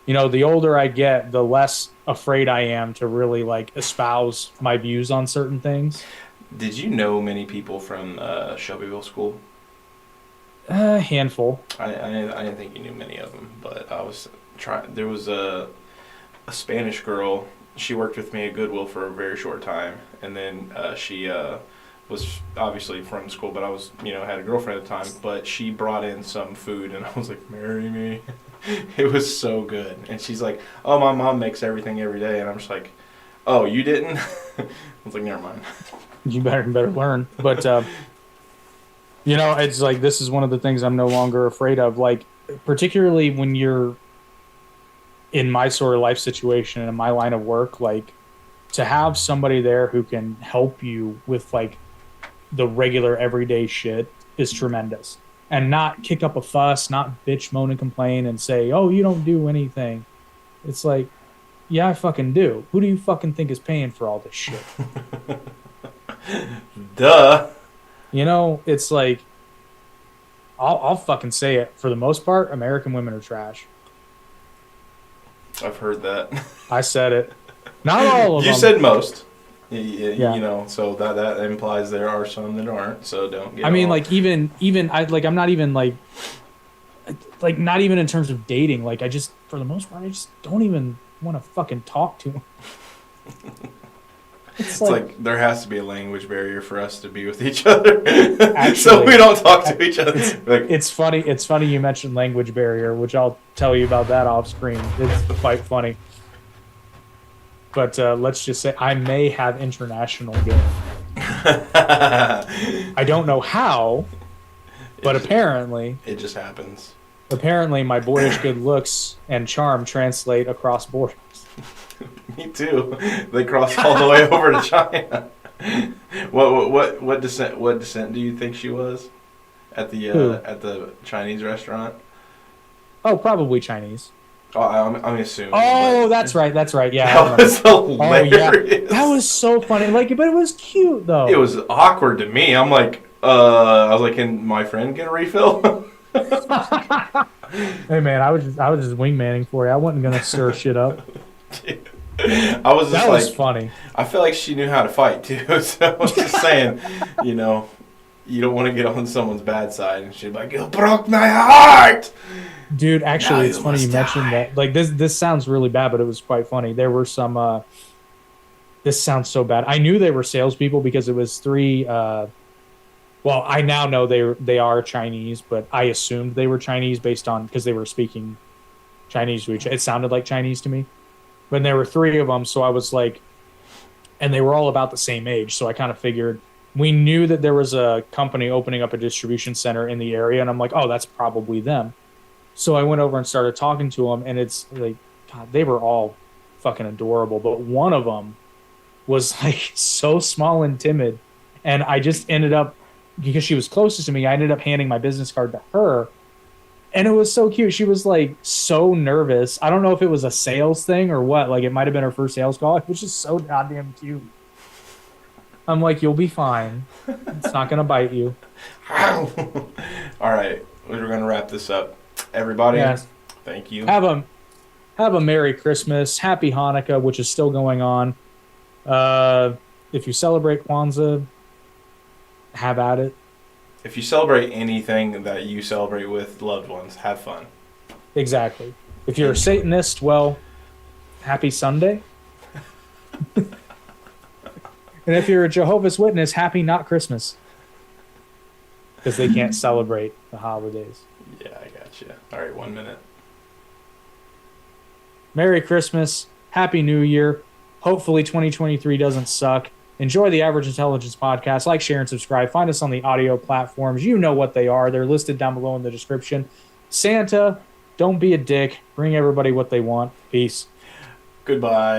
B: the older I get, the less afraid I am to really like espouse my views on certain things.
A: did you know many people from Shelbyville School?
B: A handful.
A: I didn't think you knew many of them, but I was trying. There was a Spanish girl. She worked with me at Goodwill for a very short time, and then she was obviously from school, but I was, had a girlfriend at the time. But she brought in some food, and I was like, "Marry me." It was so good, and she's like, "Oh, my mom makes everything every day," and I'm just like, "Oh, you didn't?" I was like, "Never mind."
B: You better learn. But it's like this is one of the things I'm no longer afraid of. Like, particularly when you're in my sort of life situation and in my line of work, like to have somebody there who can help you with like the regular everyday shit is tremendous. And not kick up a fuss, not bitch, moan, and complain and say, oh, you don't do anything. It's like, yeah, I fucking do. Who do you fucking think is paying for all this shit?
A: Duh.
B: It's like, I'll fucking say it. For the most part, American women are trash.
A: I've heard that.
B: I said it. Not all of them.
A: You said most.
B: Yeah.
A: So that implies there are some that aren't. So don't get.
B: I mean,
A: all-
B: like even I'm not even like not even in terms of dating. Like I just, for the most part, I just don't even want to fucking talk to them.
A: It's like there has to be a language barrier for us to be with each other, so
B: Actually,
A: we don't talk to each other. Like,
B: it's funny. It's funny you mentioned language barrier, which I'll tell you about that off screen. It's quite funny. But let's just say I may have international game. I don't know how, but apparently
A: it just happens.
B: my boyish good looks and charm translate across borders.
A: Me too. They crossed all the way over to China. What descent do you think she was at
B: Who?
A: the Chinese restaurant?
B: Oh, probably Chinese.
A: Oh, I'm assuming.
B: Oh,
A: but
B: that's right. That's right. Yeah. I
A: that
B: remember.
A: was
B: Oh yeah,
A: hilarious.
B: that was so funny. Like, but it was cute though.
A: It was awkward to me. I'm like, I was like, can my friend get a refill?
B: Hey man, I was just wingmanning for you. I wasn't gonna stir shit up.
A: I was just
B: That was
A: like,
B: funny.
A: I feel like she knew how to fight too. So I was just saying, you know, you don't want to get on someone's bad side, and she'd be like, "You broke my heart."
B: Dude,
A: Now
B: actually, it's
A: you
B: funny you
A: must
B: mentioned
A: die.
B: that. Like this sounds really bad, but it was quite funny. There were some. This sounds so bad. I knew they were salespeople because it was three. Well, I now know they are Chinese, but I assumed they were Chinese based on because they were speaking Chinese to each. It sounded like Chinese to me, but there were three of them. So I was like, and they were all about the same age. So I kind of figured we knew that there was a company opening up a distribution center in the area, and I'm like, oh, that's probably them. So I went over and started talking to them, and it's like, God, they were all fucking adorable, but one of them was like so small and timid, and I just ended up because she was closest to me. I ended up handing my business card to her, and it was so cute. She was like so nervous. I don't know if it was a sales thing or what. Like it might have been her first sales call. It was just so goddamn cute. I'm like, you'll be fine. It's not gonna bite you.
A: All right, we're gonna wrap this up. Everybody,
B: Yes.
A: thank you.
B: Have a Merry Christmas, Happy Hanukkah, which is still going on. If you celebrate Kwanzaa, have at it.
A: If you celebrate anything that you celebrate with loved ones, have fun.
B: Exactly. If you're a Satanist, well, happy Sunday. And if you're a Jehovah's Witness, happy not Christmas. Because they can't celebrate the holidays.
A: Yeah, I got you. All right, 1 minute.
B: Merry Christmas. Happy New Year. Hopefully 2023 doesn't suck. Enjoy the Average Intelligence podcast. Like, share, and subscribe. Find us on the audio platforms. You know what they are. They're listed down below in the description. Santa, don't be a dick. Bring everybody what they want. Peace.
A: Goodbye.